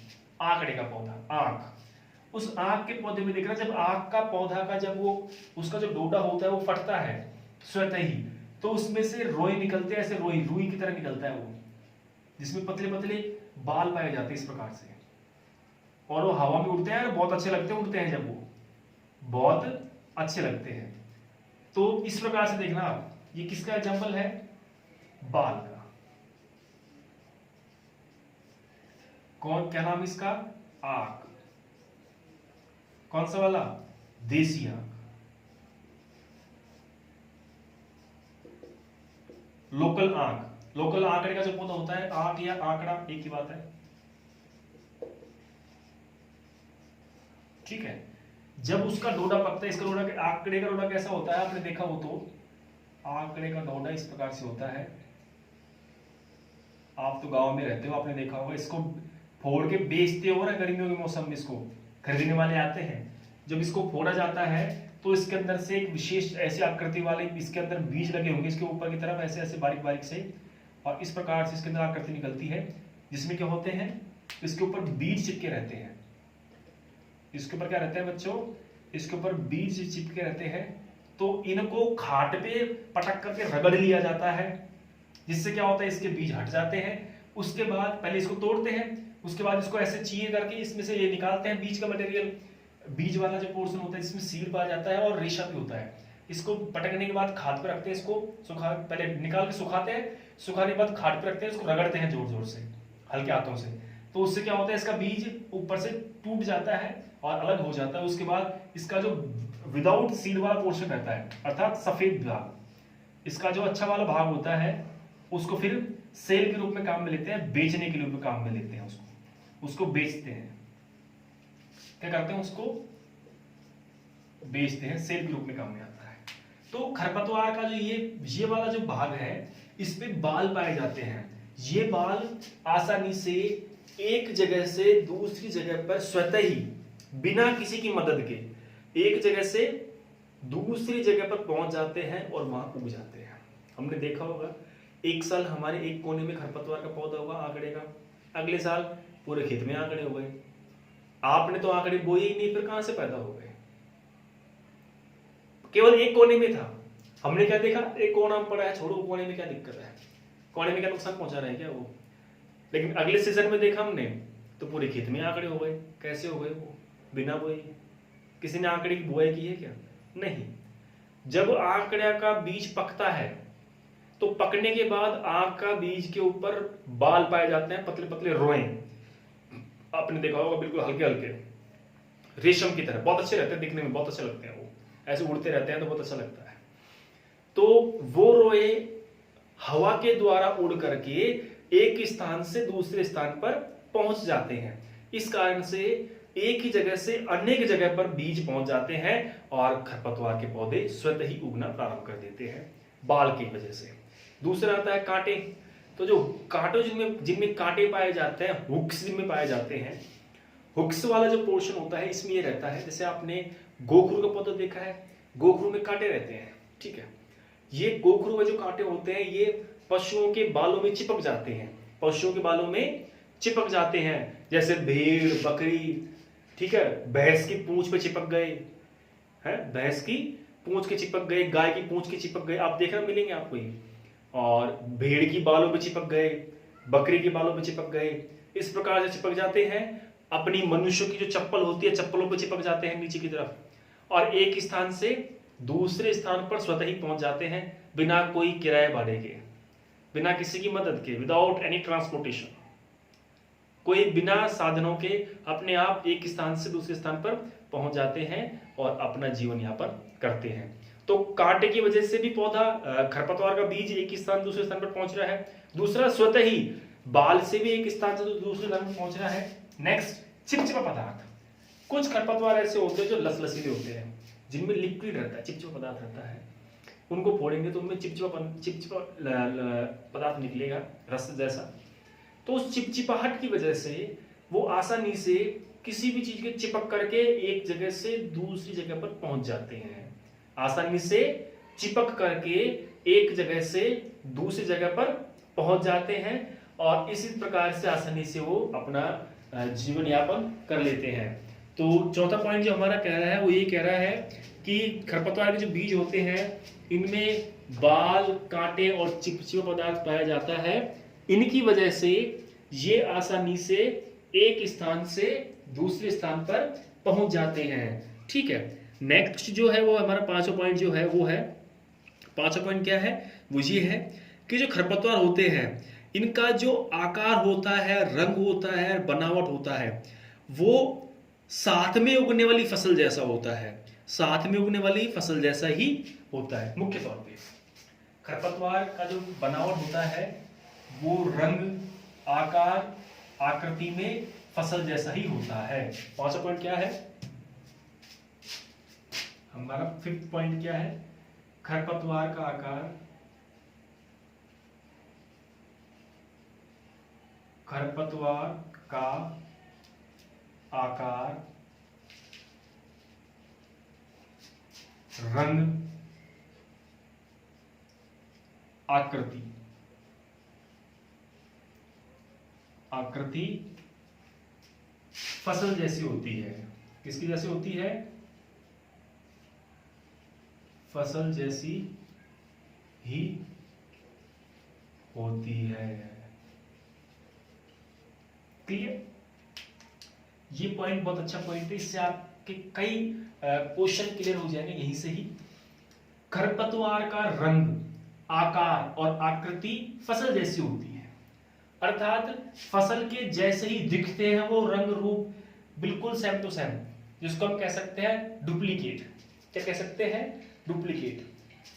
आंकड़े का पौधा, आंख। उस आंख के पौधे में देखना, जब आंख का पौधा का जब वो उसका जो डोडा होता है वो फटता है स्वतः ही, तो उसमें से रोए निकलते हैं, ऐसे रुई की तरह निकलता है वो, जिसमें पतले पतले बाल पाए जाते हैं इस प्रकार से, और वो हवा में उड़ते हैं, बहुत अच्छे लगते हैं, उड़ते हैं जब वो बहुत अच्छे लगते हैं। तो इस प्रकार से देखना आप, ये किसका एग्जाम्पल है, बाल का। कौन, क्या नाम इसका, आंख। कौन सा वाला, देसी आंख। लोकल आंख, लोकल आंकड़े का जो पौधा होता है, आंख या आंकड़ा एक ही बात है, ठीक है। जब उसका डोडा पकता है, इसका डोडा, आंकड़े का डोडा कैसा होता है, आपने देखा हो तो आंकड़े का डोडा इस प्रकार से होता है, आप तो गांव में रहते हो, आपने देखा होगा, इसको फोड़ के बेचते हो ना गर्मियों के मौसम में, इसको खरीदने वाले आते हैं, जब इसको फोड़ा जाता है तो इसके अंदर से एक विशेष ऐसी आकृति वाले इसके अंदर बीज लगे होंगे, इसके ऊपर की तरफ ऐसे ऐसे बारीक बारीक से, और इस प्रकार से इसके अंदर आकृति निकलती है, जिसमें क्या होते हैं, इसके ऊपर बीज चिपके रहते हैं, इसके ऊपर क्या रहते हैं बच्चों, इसके ऊपर बीज चिपके रहते हैं। तो इनको खाट पे पटक करके रगड़ लिया जाता है, जिससे क्या होता है, इसके बीज हट जाते हैं। उसके बाद पहले इसको तोड़ते हैं, उसके बाद इसको ऐसे चीर करके इसमें से ये निकालते हैं बीज का मटेरियल, बीज वाला जो पोर्शन होता है जिसमें सीड पाया जाता है और रेशा भी होता है। इसको पटकने के बाद खाद पे रखते हैं, इसको सुखा, पहले निकाल के सुखाते हैं, सुखाने के बाद खाद पे रखते हैं, इसको रगड़ते हैं जोर जोर से, हल्के हाथों से। तो उससे क्या होता है, इसका बीज ऊपर से टूट जाता है और अलग हो जाता है। उसके बाद इसका जो विदाउट सीड वाला पोर्शन रहता है, अर्थात सफेद भाग, इसका जो अच्छा वाला भाग होता है, उसको फिर सेल के रूप में काम में लेते हैं, बेचने के रूप में काम में लेते हैं, उसको बेचते हैं, क्या करते हैं, उसको बेचते हैं, सेल के रूप में काम में आता है। तो खरपतवार का जो ये वाला जो भाग है, इस पे बाल पाए जाते हैं। ये बाल आसानी से एक जगह से दूसरी जगह पर स्वतः ही, बिना किसी की मदद के, एक जगह से दूसरी जगह पर पहुंच जाते हैं और वहां उग जाते हैं। हमने देखा होगा, एक साल हमारे एक कोने में खरपतवार का पौधा होगा आंकड़े का, अगले साल पूरे खेत में आंकड़े हो गए। आपने तो आंकड़े बोए ही नहीं, फिर कहां से पैदा हो गए, केवल एक कोने में था। हमने क्या देखा, एक कोना में पड़ा है, छोड़ो कोने में क्या दिक्कत है, कोने में क्या नुकसान पहुंचा रहे हैं क्या वो। लेकिन अगले सीजन में देखा हमने तो पूरे खेत में आंकड़े हो गए। कैसे हो गए वो, बिना बोए। किसी ने आंकड़े की बुआई की है क्या, नहीं। जब आंकड़े का बीज पकता है तो पकने के बाद आंख का बीज के ऊपर बाल पाए जाते हैं, पतले पतले रोए, आपने देखा होगा, बिल्कुल हल्के हल्के रेशम की तरह, बहुत अच्छे रहते हैं दिखने में, बहुत अच्छे लगते हैं वो, ऐसे उड़ते रहते हैं तो बहुत अच्छा लगता है। तो वो रोए हवा के द्वारा उड़ करके एक स्थान से दूसरे स्थान पर पहुंच जाते हैं। इस कारण से एक ही जगह से अनेक जगह पर बीज पहुंच जाते हैं और खरपतवार के पौधे स्वतः ही उगना प्रारंभ कर देते हैं बाल की वजह से। दूसरा आता है कांटे। तो जो कांटों जिनमें कांटे पाए जाते हैं, हुक्स जिनमें पाए जाते हैं, हुक्स वाला जो पोर्शन होता है इसमें ये रहता है, जैसे आपने गोखरू का पौधा देखा है, गोखरू में कांटे रहते हैं, ठीक है। ये गोखरू में जो कांटे होते हैं ये पशुओं के बालों में चिपक जाते हैं, पशुओं के बालों में चिपक जाते हैं, जैसे भेड़, बकरी, ठीक है, भैंस की पूंछ पे चिपक गए हैं, भैंस की पूंछ के चिपक गए, गाय की पूंछ के चिपक गए, आप देखना मिलेंगे आपको ये। और भेड़ की बालों पे चिपक गए, बकरी के बालों पे चिपक गए, इस प्रकार से चिपक जाते हैं। अपनी मनुष्य की जो चप्पल होती है, चप्पलों पे चिपक जाते हैं नीचे की तरफ, और एक स्थान से दूसरे स्थान पर स्वतः ही पहुंच जाते हैं, बिना कोई किराए भाड़े के, बिना किसी की मदद के, विदाउट एनी ट्रांसपोर्टेशन, कोई बिना साधनों के अपने आप एक स्थान से दूसरे स्थान पर पहुंच जाते हैं और अपना जीवन यापन करते हैं। तो कांटे की वजह से भी पौधा, खरपतवार का बीज एक स्थान दूसरे स्थान पर पहुंच रहा है। दूसरा, स्वतः ही बाल से भी एक स्थान से दूसरे स्थान पर पहुंच रहा है। नेक्स्ट, चिपचिपा पदार्थ। कुछ खरपतवार ऐसे होते हैं जो लसलसीले होते हैं, जिनमें लिक्विड रहता है, चिपचिपा पदार्थ रहता है। उनको फोड़ेंगे तो उनमें चिपचिपा पदार्थ निकलेगा, रस जैसा। तो उस चिपचिपाहट की वजह से वो आसानी से किसी भी चीज के चिपक करके एक जगह से दूसरी जगह पर पहुंच जाते हैं। आसानी से चिपक करके एक जगह से दूसरी जगह पर पहुंच जाते हैं और इसी प्रकार से आसानी से वो अपना जीवन यापन कर लेते हैं। तो चौथा पॉइंट जो हमारा कह रहा है वो ये कह रहा है कि खरपतवार के जो बीज होते हैं इनमें बाल, कांटे और चिपचिपा पदार्थ पाया जाता है। इनकी वजह से ये आसानी से एक स्थान से दूसरे स्थान पर पहुंच जाते हैं। ठीक है, नेक्स्ट जो है वो हमारा पांचवा पॉइंट जो है वो है, पांचवा पॉइंट क्या है, वो ये है कि जो खरपतवार होते हैं इनका जो आकार होता है, रंग होता है, बनावट होता है, वो साथ में उगने वाली फसल जैसा होता है, साथ में उगने वाली फसल जैसा ही होता है। मुख्य तौर पे खरपतवार का जो बनावट होता है वो रंग, आकार, आकृति में फसल जैसा ही होता है। पांचवा पॉइंट क्या है हमारा, फिफ्थ पॉइंट क्या है, खरपतवार का आकार, खरपतवार का आकार, रंग, आकृति, आकृति फसल जैसी होती है। किसकी जैसी होती है, फसल जैसी ही होती है। क्लियर? ये पॉइंट बहुत अच्छा पॉइंट है, इससे आपके कई क्वेश्चन क्लियर हो जाएंगे यहीं से ही। खरपतवार का रंग, आकार और आकृति फसल जैसी होती है, अर्थात फसल के जैसे ही दिखते हैं वो, रंग रूप बिल्कुल सेम टू सेम, जिसको हम कह सकते हैं डुप्लीकेट। क्या कह सकते हैं, डुप्लीकेट।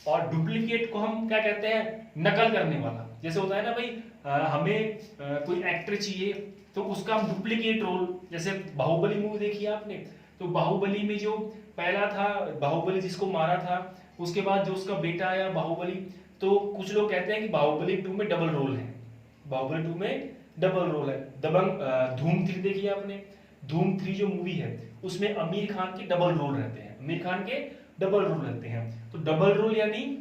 और डुप्लीकेट को हम क्या कहते हैं, नकल करने वाला। जैसे होता है ना भाई, हमें कोई एक्टर चाहिए तो उसका हम डुप्लीकेट रोल, जैसे बाहुबली मूवी देखी है आपने, तो बाहुबली में जो पहला था, बाहुबली जिसको मारा था, उसके बाद जो उसका बेटा आया बाहुबली, तो कुछ लोग कहते हैं कि बाहुबली 2 में डबल रोल है, बाहुबली 2 में डबल रोल है। दबंग, धूम 3 देखी आपने, धूम 3 जो मूवी है उसमें आमिर खान के डबल रोल रहते हैं, आमिर खान के डबल रोल रहते हैं। तो डबल रोल यानी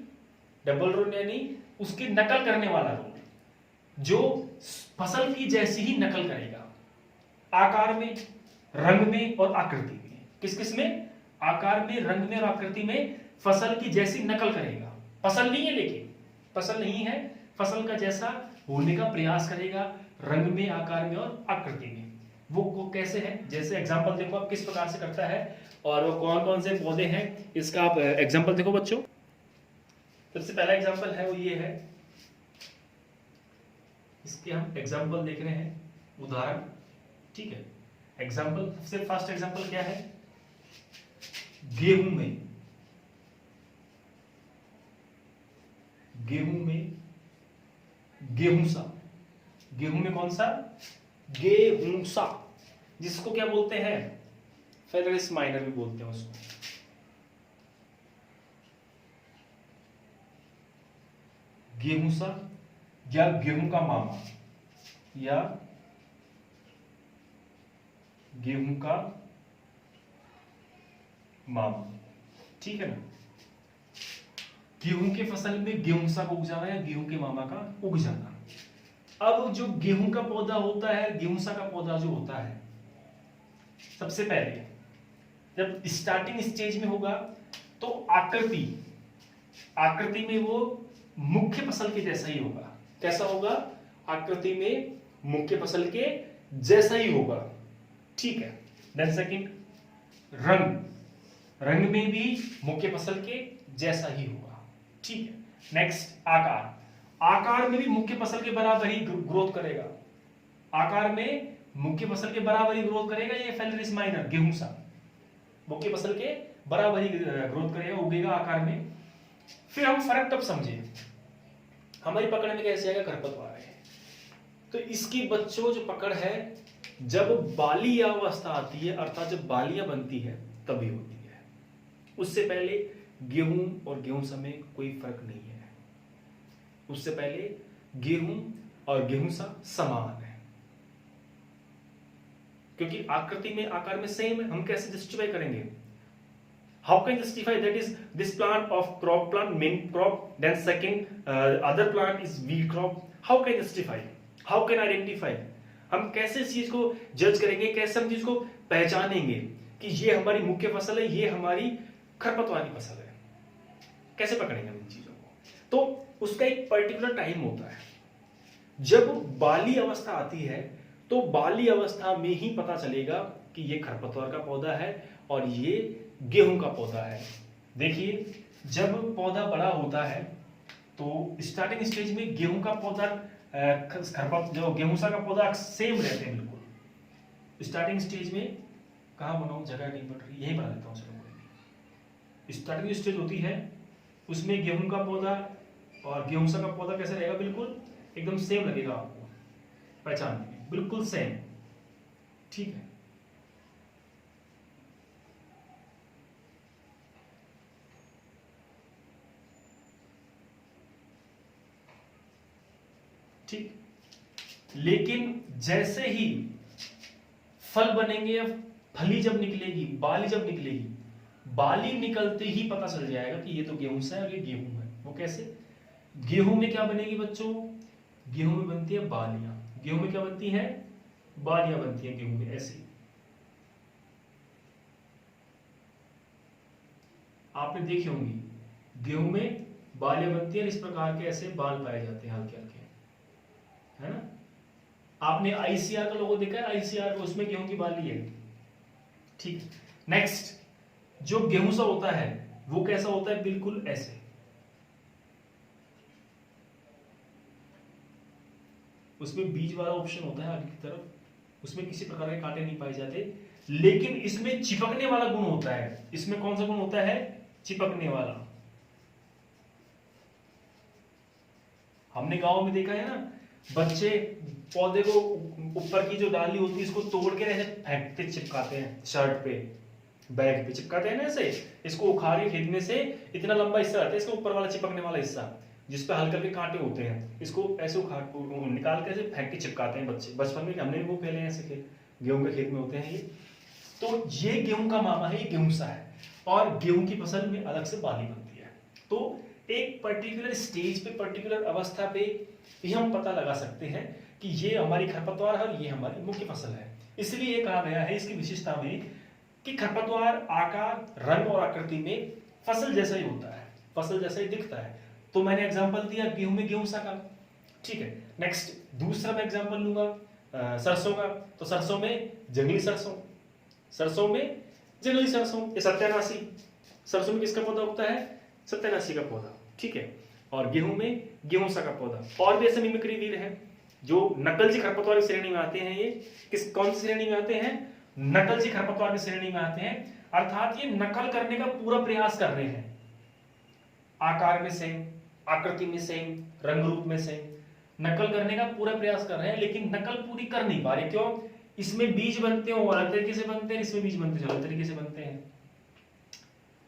उसकी नकल करने वाला रोल, जो फसल की जैसी ही नकल करेगा, आकार में, रंग में और आकृति में। किस किस में, आकार में, रंग में और आकृति में फसल की जैसी नकल करेगा। फसल नहीं है, लेकिन फसल नहीं है, फसल का जैसा होने का प्रयास करेगा, रंग में, आकार में और आकृति में। वो कैसे है, जैसे एग्जांपल देखो आप किस प्रकार से करता है और वो कौन कौन से पौधे हैं, इसका आप एग्जांपल देखो बच्चों। सबसे पहला एग्जांपल है वो ये है, इसके हम एग्जांपल देख रहे हैं, उदाहरण। ठीक है, एग्जांपल, सबसे फर्स्ट एग्जांपल क्या है, गेहूं में, गेहूंसा। गेहूं में कौन सा, गेहूंसा, जिसको क्या बोलते हैं, फेलरिस माइनर भी बोलते हैं उसको। गेहूंसा या गेहूं का मामा, या गेहूं का मामा। ठीक है ना, गेहूं के फसल में गेहूंसा को उग जाना या गेहूं के मामा का उग जाना। अब जो गेहूं का पौधा होता है, गेहूंसा का पौधा जो होता है, सबसे पहले जब स्टार्टिंग स्टेज में होगा तो आकृति में वो मुख्य फसल के जैसा ही होगा। कैसा होगा? आकृति में मुख्य फसल के जैसा ही होगा। ठीक है। देन सेकंड, रंग में भी मुख्य फसल के जैसा ही होगा। ठीक है। नेक्स्ट, आकार में भी मुख्य फसल के बराबर ही ग्रोथ करेगा। आकार में मुख्य फसल के बराबर ही ग्रोथ करेगा। ये फेलरिस माइनर गेहूं सा मुख्य फसल के बराबर ही ग्रोथ करेगा, उगेगा आकार में। फिर हम फर्क कब समझे? हमारी पकड़ में कैसे आएगा? खरपतवार है तो इसकी बच्चों जो पकड़ है, जब बाली अवस्था आती है, अर्थात जब बालियां बनती है तभी होती है। उससे पहले गेहूं और गेहूं में कोई फर्क नहीं है। उससे पहले गेहूं और गेहूं सा समान है, क्योंकि आकृति में आकार में सेम है। हम कैसे जस्टिफाई करेंगे? How can justify that is this plant of crop plant main crop, then second other plant is wheat crop? How can justify? How can identify? हम कैसे इस चीज को जज करेंगे? कैसे हम चीज को पहचानेंगे कि ये हमारी मुख्य फसल है, ये हमारी खरपतवार की फसल है? कैसे पकड़ेंगे हम इन चीजों को? तो उसका एक पर्टिकुलर टाइम होता है। जब बाली अवस्था आती है तो बाली अवस्था में ही पता चलेगा कि ये खरपतवार का पौधा है और ये गेहूं का पौधा है। देखिए, जब पौधा बड़ा होता है तो स्टार्टिंग स्टेज में गेहूं का पौधा जो गेहूं सा का पौधा सेम रहते हैं बिल्कुल। स्टार्टिंग स्टेज में कहाँ बनाऊं, जगह नहीं पड़ रही, यही बना देता हूँ। चलो, स्टार्टिंग स्टेज होती है उसमें गेहूं का पौधा और गेहूं सा का पौधा कैसे रहेगा? बिल्कुल एकदम सेम लगेगा आपको पहचानने में, बिल्कुल सेम। ठीक है। ठीक, लेकिन जैसे ही फल बनेंगे या फली जब निकलेगी, बाली जब निकलेगी, बाली निकलते ही पता चल जाएगा कि ये तो गेहूं सा है और ये गेहूं है। वो कैसे? गेहूं में क्या बनेगी बच्चों? गेहूं में बनती है बालियां। गेहूं में क्या बनती है? बालियां बनती है गेहूं में। ऐसे आपने देखी होंगी, गेहूं में बालियां बनती है, इस प्रकार के ऐसे बाल पाए जाते हैं हल्के हल्के, है ना? आपने आईसीआर का लोगो देखा है? आईसीआर उसमें गेहूं की बाली है। ठीक। नेक्स्ट, जो गेहूं सा होता है वो कैसा होता है? बिल्कुल ऐसे। उसमें बीज वाला ऑप्शन होता है आगे की तरफ, उसमें किसी प्रकार के कांटे नहीं पाए जाते, लेकिन इसमें चिपकने वाला गुण होता है। इसमें कौन सा गुण होता है? चिपकने वाला। हमने गांव में देखा है ना, बच्चे पौधे को ऊपर की जो डाली होती है इसको तोड़ के ऐसे फेंकते, चिपकाते हैं शर्ट पे, बैग पे चिपकाते हैं ना ऐसे। इसको उखाड़ के खेत में से इतना लंबा हिस्सा रहता है इसका ऊपर वाला चिपकने वाला हिस्सा, जिसपे हल्के हल्के कांटे होते हैं, इसको ऐसे उखाड़ निकाल के ऐसे फेंक के चिपकाते हैं बच्चे। बचपन में हमने भी वो खेले हैं ऐसे खेल, गेहूं के खेत में होते हैं ये। तो ये गेहूं का मामा है, ये गेहूं सा है, और गेहूं की फसल में अलग से बाली बनती है। तो एक पर्टिकुलर स्टेज पे, पर्टिकुलर अवस्था पे ही हम पता लगा सकते हैं कि ये हमारी खरपतवार है और ये हमारी मुख्य फसल है। इसलिए कहा गया है इसकी विशेषता में कि खरपतवार आकार, रंग और आकृति में फसल जैसा ही होता है, फसल जैसा ही दिखता है। तो मैंने एग्जांपल दिया गेहूं में गेहूं सा का। ठीक है। नेक्स्ट, दूसरा मैं एग्जांपल लूंगा सरसों का। तो सरसों में जंगली सरसों, सरसों में जंगली सरसों, ये सत्यानाशी। सरसों में किसका पौधा उगता है? सत्यानाशी का पौधा। ठीक है। और गेहूं में गेहूं सा का पौधा। और भी ऐसे मिमिक्री वीर है जो नकलची खरपतवार की श्रेणी में आते हैं। ये कौन सी श्रेणी में आते हैं? नकलची खरपतवार की श्रेणी में आते हैं। अर्थात ये नकल करने का पूरा प्रयास कर रहे हैं, आकार में सेम, आकृति में सेम, रंग रूप में सेम, नकल करने का पूरा प्रयास कर रहे हैं, लेकिन नकल पूरी कर नहीं पा रहे। क्यों? इसमें बीज बनते हैं वो अलग तरीके से बनते हैं, इसमें बीज बनते हैं अलग तरीके से बनते हैं।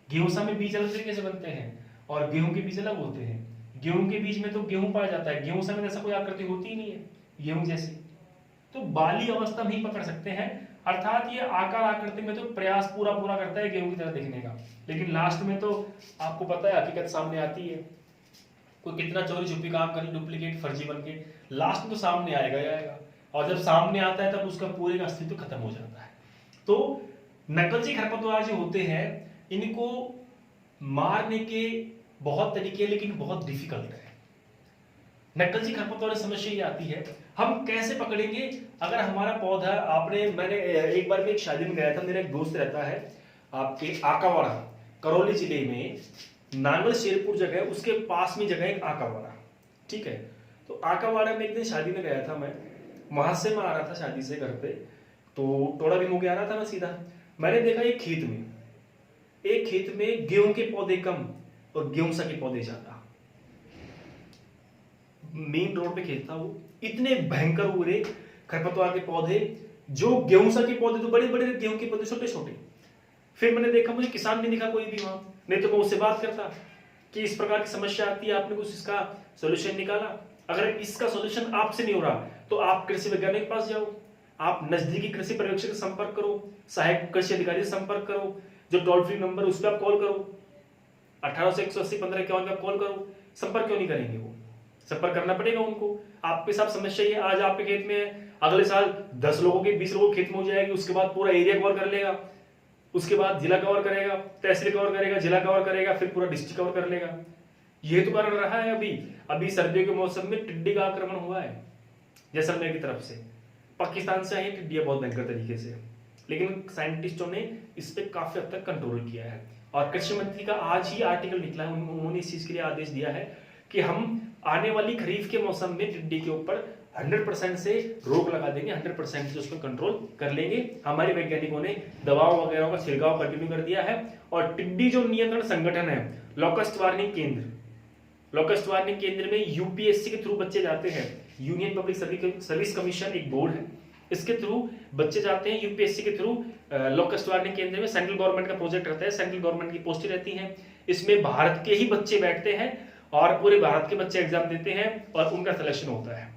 गेहूं सा में बीज अलग तरीके से बनते हैं और गेहूं के बीज अलग होते हैं। गेहूं के बीज में तो गेहूं पाया जाता है, गेहूं सा में ऐसा कोई आकृति होती ही नहीं है गेहूं जैसी। तो बाली अवस्था में ही पकड़ सकते हैं, अर्थात ये आकार आकृति में तो प्रयास पूरा पूरा करता है गेहूं की तरह दिखने का, लेकिन लास्ट में तो आपको पता है हकीकत सामने आती है। कोई कितना चोरी छुपी काम करे, डुप्लीकेट फर्जी बन के, लास्ट में तो सामने आएगा ही आएगा, और जब सामने आता है तब उसका पूरे का अस्तित्व खत्म हो जाता है। तो नकलची खरपतवार जो होते हैं इनको मारने के बहुत तरीके हैं, लेकिन बहुत डिफिकल्ट है। नकलची खरपतवार समस्या ये आती है, हम कैसे पकड़ेंगे? अगर हमारा पौधा मैंने एक बार भी एक शादी में गया था, मेरा एक दोस्त रहता है आपके आकावाड़ा, करौली जिले में नांगल शेरपुर जगह, उसके पास में जगह है आकावाड़ा, ठीक है। तो आकावाड़ा में एक दिन शादी में गया था मैं, वहां से मैं आ रहा था शादी से घर पे, तो टोड़ा भी मुके आ रहा था मैं सीधा, मैंने देखा एक खेत में गेहूं के पौधे कम और गेहूं के पौधे ज्यादा। मेन रोड पे खेत था वो, इतने भयंकर उगरे खरपतवार के पौधे, जो गेहूं के पौधे तो बड़े बड़े, गेहूं के पौधे छोटे छोटे। फिर मैंने देखा, मुझे किसान नहीं दिखा कोई भी वहां, नहीं तो मैं उससे बात करता कि इस प्रकार की समस्या आती है, आपने कुछ इसका सोल्यूशन निकाला? अगर इसका सोल्यूशन आपसे नहीं हो रहा तो आप कृषि वैज्ञानिक के पास जाओ, आप नजदीकी कृषि पर्यवेक्षक से संपर्क करो, सहायक कृषि अधिकारी से संपर्क करो, जो टोल फ्री नंबर उस पर आप कॉल करो, 18 से 180 1551 पे कॉल करो। संपर्क क्यों नहीं करेंगे? वो संपर्क करना पड़ेगा उनको। आपके साथ समस्या ये आज आपके खेत में है, अगले साल 10 लोगों के 20 लोगों के खेत में हो जाएगी, उसके बाद पूरा एरिया कवर कर लेगा, उसके बाद जिला कवर करेगा, तहसील कवर करेगा, जिला कवर करेगा, फिर पूरा डिस्ट्रिक्ट कवर कर लेगा। ये तो कारण रहा है। अभी सर्दियों के मौसम में टिड्डी का आक्रमण हुआ है जैसलमेर की तरफ से, पाकिस्तान से आई टिड्डियां बहुत भयंकर तरीके से, लेकिन साइंटिस्टों ने इस पे काफी हद तक कंट्रोल किया है। और कृषि मंत्री का आज ही आर्टिकल निकला है, उन्होंने इस चीज के लिए आदेश दिया है कि हम आने वाली खरीफ के मौसम में टिड्डी के ऊपर 100% से रोक लगा देंगे, 100% से उसको कंट्रोल कर लेंगे। हमारे वैज्ञानिकों ने दवाओं वगैरह का छिड़काव कंटिन्यू कर दिया है। और टिड्डी जो नियंत्रण संगठन है, लोकस्ट वार्निंग केंद्र में यूपीएससी के थ्रू बच्चे जाते हैं, यूनियन पब्लिक सर्विस कमीशन एक बोर्ड है, इसके थ्रू बच्चे जाते हैं यूपीएससी के थ्रू लोकस्ट वार्निंग केंद्र में। सेंट्रल गवर्नमेंट का प्रोजेक्ट रहता है, सेंट्रल गवर्नमेंट की पोस्टें रहती हैं, इसमें भारत के ही बच्चे बैठते हैं और पूरे भारत के बच्चे एग्जाम देते हैं और उनका सिलेक्शन होता है,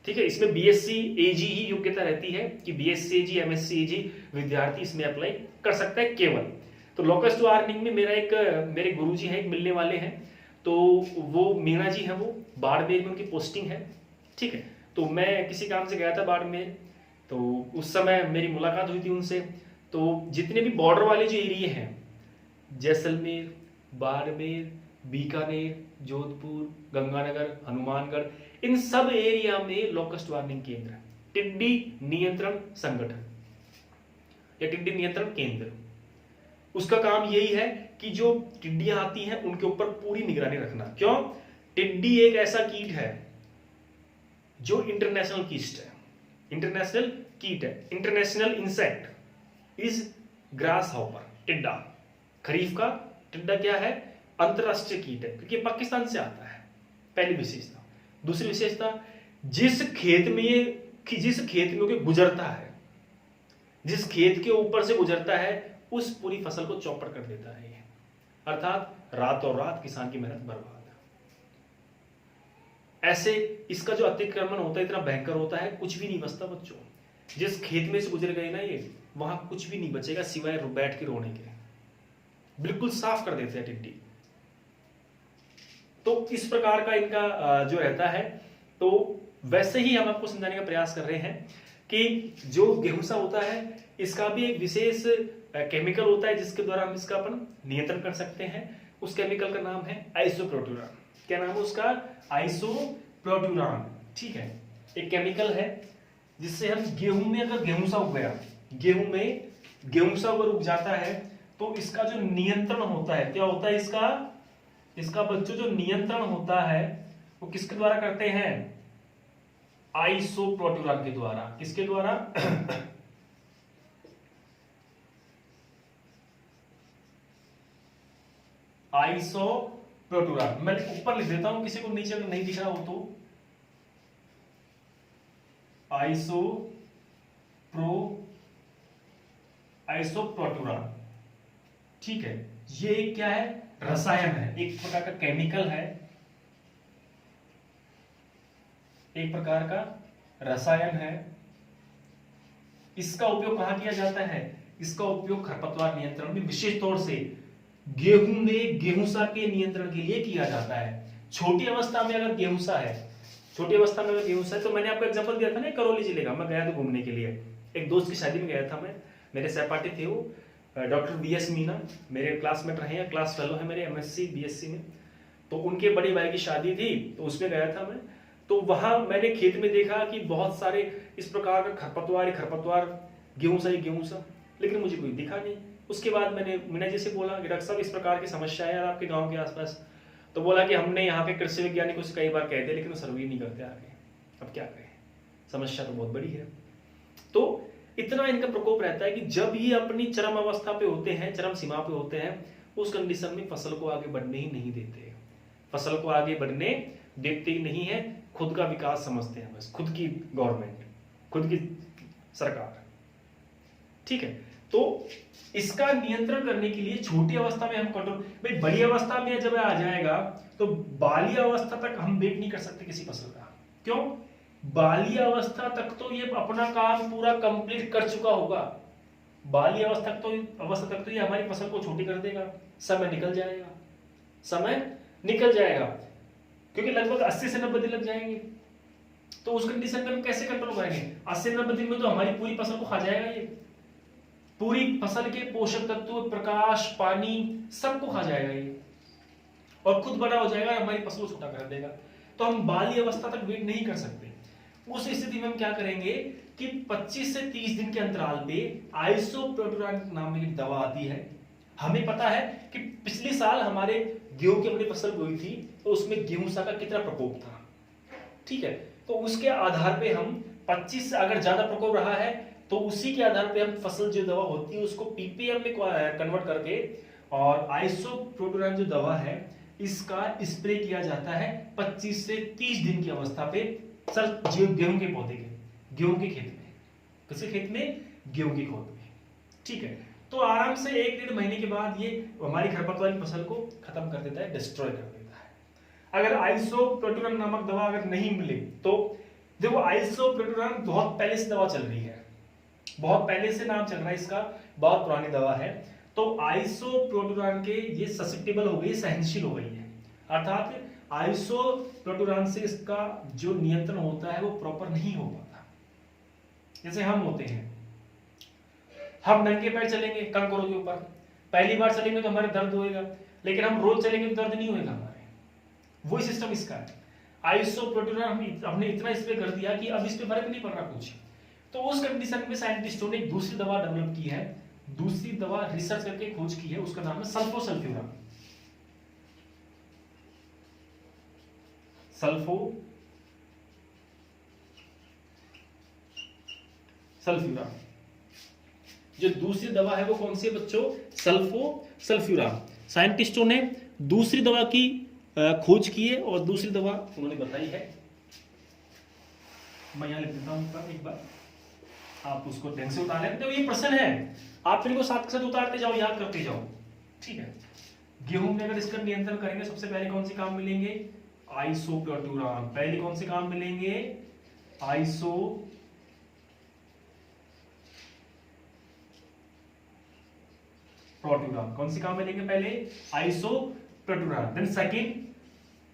ठीक है। इसमें बीएससी एजी ही योग्यता रहती है कि बीएससी एजी, एमएससी एजी विद्यार्थी इसमें अप्लाई कर सकता है केवल। तो लोकस्ट वार्निंग में मेरे गुरुजी हैं, एक मिलने वाले हैं, तो वो मीना जी हैं, वो बाड़मेर में उनकी पोस्टिंग है, ठीक है। तो मैं किसी काम से गया था बाड़मेर, तो उस समय मेरी मुलाकात हुई थी उनसे। तो जितने भी बॉर्डर वाले जो एरिया हैं, जैसलमेर, बाड़मेर, बीकानेर, जोधपुर, गंगानगर, हनुमानगढ़, इन सब एरिया में लोकस्ट वार्निंग केंद्र, टिड्डी नियंत्रण संगठन या टिड्डी नियंत्रण केंद्र, उसका काम यही है कि जो टिड्डियां आती हैं उनके ऊपर पूरी निगरानी रखना। क्यों? टिड्डी एक ऐसा कीट है जो international insect is grass hopper, टिड्डा। खरीफ का टिड्डा क्या है? अंतरराष्ट्रीय कीट है, क्योंकि पाकिस्तान से आता है, पहली विशेषता। दूसरी विशेषता, जिस खेत में गुजरता है, जिस खेत के ऊपर से गुजरता है, उस पूरी फसल को चौपट कर देता है, अर्थात रातों रात किसान की मेहनत बर्बाद। ऐसे इसका जो अतिक्रमण होता है इतना भयंकर होता है, कुछ भी नहीं बचता बच्चों। जिस खेत में से गुजर गए ना ये, वहां कुछ भी नहीं बचेगा सिवाय बैठ के रोने के, बिल्कुल साफ कर देते हैं टिड्डी। तो इस प्रकार का इनका जो रहता है। तो वैसे ही हम आपको समझाने का प्रयास कर रहे हैं कि जो गेहूं होता है, इसका भी एक विशेष केमिकल होता है जिसके द्वारा हम इसका अपन नियंत्रण कर सकते हैं। उस केमिकल का नाम है आइसोप्रोट्यूरान। क्या नाम है उसका? आइसोप्रोट्यूरान, ठीक है। एक केमिकल है जिससे हम गेहूं में, अगर गेहूं उग गया, गेहूं अगर उग जाता है, तो इसका जो नियंत्रण होता है, क्या होता है इसका बच्चों जो नियंत्रण होता है वो किसके द्वारा करते हैं? आइसोप्रोट्यूरान के द्वारा। किसके द्वारा? आइसोप्रोट्यूरान। मैं ऊपर लिख देता हूं, किसी को नीचे अगर नहीं दिख रहा हो तो। आइसोप्रोट्यूरान, ठीक है। ये क्या है? रसायन है, एक प्रकार का केमिकल है, एक प्रकार का रसायन है। इसका उपयोग कहां किया जाता है? इसका उपयोग खरपतवार नियंत्रण में, विशेष तौर से गेहूं में गेहूंसा के नियंत्रण के लिए किया जाता है। छोटी अवस्था में अगर गेहूंसा है, तो मैंने आपको एग्जांपल दिया था ना करौली जिले का। मैं गया था घूमने के लिए, एक दोस्त की शादी में गया था मैं, मेरे सहपाठी थे वो, डॉक्टर बीएस मीना मेरे क्लासमेट रहे हैं, क्लास फेलो है मेरे एमएससी बीएससी में। तो उनके बड़ी भाई की शादी थी, तो उसमें गया था मैं। तो वहां मैंने खेत में देखा कि बहुत सारे इस प्रकार का खरपतवार, गेहूं सा, लेकिन मुझे कोई दिखा नहीं। उसके बाद मैंने मीना जी से बोला कि डॉक्टर साहब इस प्रकार की समस्या है यार आपके गांव के आसपास। तो बोला कि हमने यहाँ के कृषि वैज्ञानिकों से कई बार कह दिया, लेकिन वो सर्वे नहीं करते आगे, अब क्या करें, समस्या तो बहुत बड़ी है। तो इतना इनका प्रकोप रहता है कि जब ये अपनी चरम अवस्था पे होते हैं, चरम सीमा पे होते हैं, उस कंडीशन में फसल को आगे बढ़ने ही नहीं देते, फसल को आगे बढ़ने देते ही नहीं है, खुद का विकास समझते हैं बस, खुद की गवर्नमेंट, खुद की सरकार। ठीक है, तो इसका नियंत्रण करने के लिए छोटी अवस्था में हम कंट्रोल, भाई बड़ी अवस्था में जब आ जाएगा तो बाली अवस्था तक हम वेट नहीं कर सकते किसी फसल का। क्यों? बाली अवस्था तक तो ये अपना काम पूरा कंप्लीट कर चुका होगा, बाली अवस्था तक तो ये हमारी फसल को छोटी कर देगा, समय निकल जाएगा, क्योंकि लगभग 80 से 90 दिन लग जाएंगे। तो उस कंडीशन में हम कैसे कंट्रोल करेंगे? 80 से 90 दिन में तो हमारी पूरी फसल को खा जाएगा, ये पूरी फसल के पोषक तत्व, प्रकाश, पानी सबको खा जाएगा ये, और खुद बड़ा हो जाएगा, हमारी फसल को छोटा कर देगा। तो हम बाली अवस्था तक वेट नहीं कर सकते। उस स्थिति में हम क्या करेंगे कि 25 से 30 दिन के अंतराल पे आइसोप्रोटोरान नाम की दवा आती है। हमें पता है कि पिछले साल हमारे गेहूं की अपनी फसल बोई थी, तो उसमें गेहूं सा का कितना प्रकोप था, ठीक है। तो उसके आधार पे हम 25 से अगर ज्यादा प्रकोप रहा है तो उसी के आधार पे हम फसल जो दवा होती है उसको पीपीएम में कन्वर्ट करके, और आइसोप्रोटोरान जो दवा है इसका स्प्रे किया जाता है 25 से 30 दिन की अवस्था पे गेहूं के पौधे के, गेहूं के खेत में, किसी खेत में, गेहूं की खोद में, ठीक है। तो आराम से 1-1.5 महीने के बाद ये हमारी खरपतवार की फसल को खत्म कर देता है, डिस्ट्रॉय कर देता है। अगर आइसोप्रोटोरान नामक दवा अगर नहीं मिले तो देखो, आइसोप्रोटोरान बहुत पहले से दवा चल रही है, बहुत पहले से नाम चल रहा है इसका, बहुत पुरानी दवा है। तो आइसोप्रोटोरान के ये ससेप्टेबल हो गई, सहनशील हो गई है, अर्थात आइसोप्रोटोरान से इसका जो नियंत्रण होता है वो प्रॉपर नहीं हो पाता। जैसे हम होते हैं, हम नंगे पैर चलेंगे कंकरों के ऊपर, पहली बार चलेंगे तो हमारे दर्द होएगा, लेकिन हम रोज चलेंगे तो दर्द नहीं होएगा हमारे, वही सिस्टम इसका है। आइसोप्रोटोरान हमने इतना स्प्रे कर दिया कि अब इस पे फर्क नहीं पड़ रहा कुछ। तो उस कंडीशन में साइंटिस्टों ने एक दूसरी दवा डेवलप की है, दूसरी दवा रिसर्च करके खोज की है, उसका नाम है सल्फोसल्फ्यूरान। सल्फोसल्फ्यूरान जो दूसरी दवा है वो कौन सी है बच्चों? सल्फोसल्फ्यूरान। साइंटिस्टों ने दूसरी दवा की खोज की है और दूसरी दवा उन्होंने बताई है। मैं यहां लिख देता हूं एक बार, आप उसको ढंग से उतार लेते हो। ये प्रश्न है, आप इनको साथ के साथ उतारते जाओ, याद करते जाओ, ठीक है। गेहूं में अगर इसका नियंत्रण करेंगे सबसे पहले कौन से काम मिलेंगे? आइसोप्रोटोरान। पहले कौन से काम मिलेंगे? आइसोप्रोटोरान। कौन से काम मिलेंगे? पहले आइसोप्रोटोरान। देन सेकंड,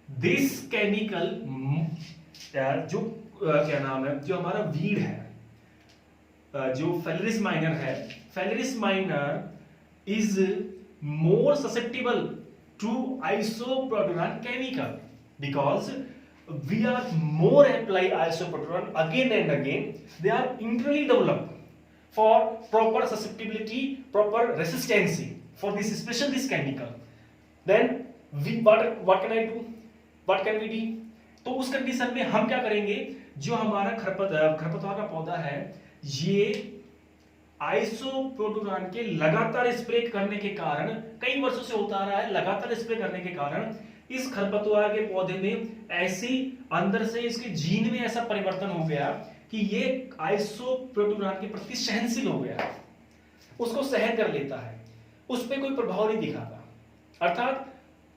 दिस केमिकल जो क्या नाम है, जो हमारा वीड है, जो फेलरिस माइनर है, Phalaris minor is more susceptible to isoproturon chemical because we are more apply isoprotein again and again. They are internally developed for proper susceptibility, proper resistance for this, especially this chemical. Then what can I do? What can we do? तो उस condition में हम क्या करेंगे? जो हमारा खरपतवार का पौधा है, ये आइसोप्रोटोरान के लगातार स्प्रे करने के कारण, कई वर्षों से होता आ रहा है, लगातार स्प्रे करने के कारण इस खरपतवार के पौधे में ऐसी अंदर से इसके जीन में ऐसा परिवर्तन हो गया कि ये आइसोप्रोटोरान के प्रति सहनशील हो गया, उसको सहन कर लेता है, उस पर कोई प्रभाव नहीं दिखाता। अर्थात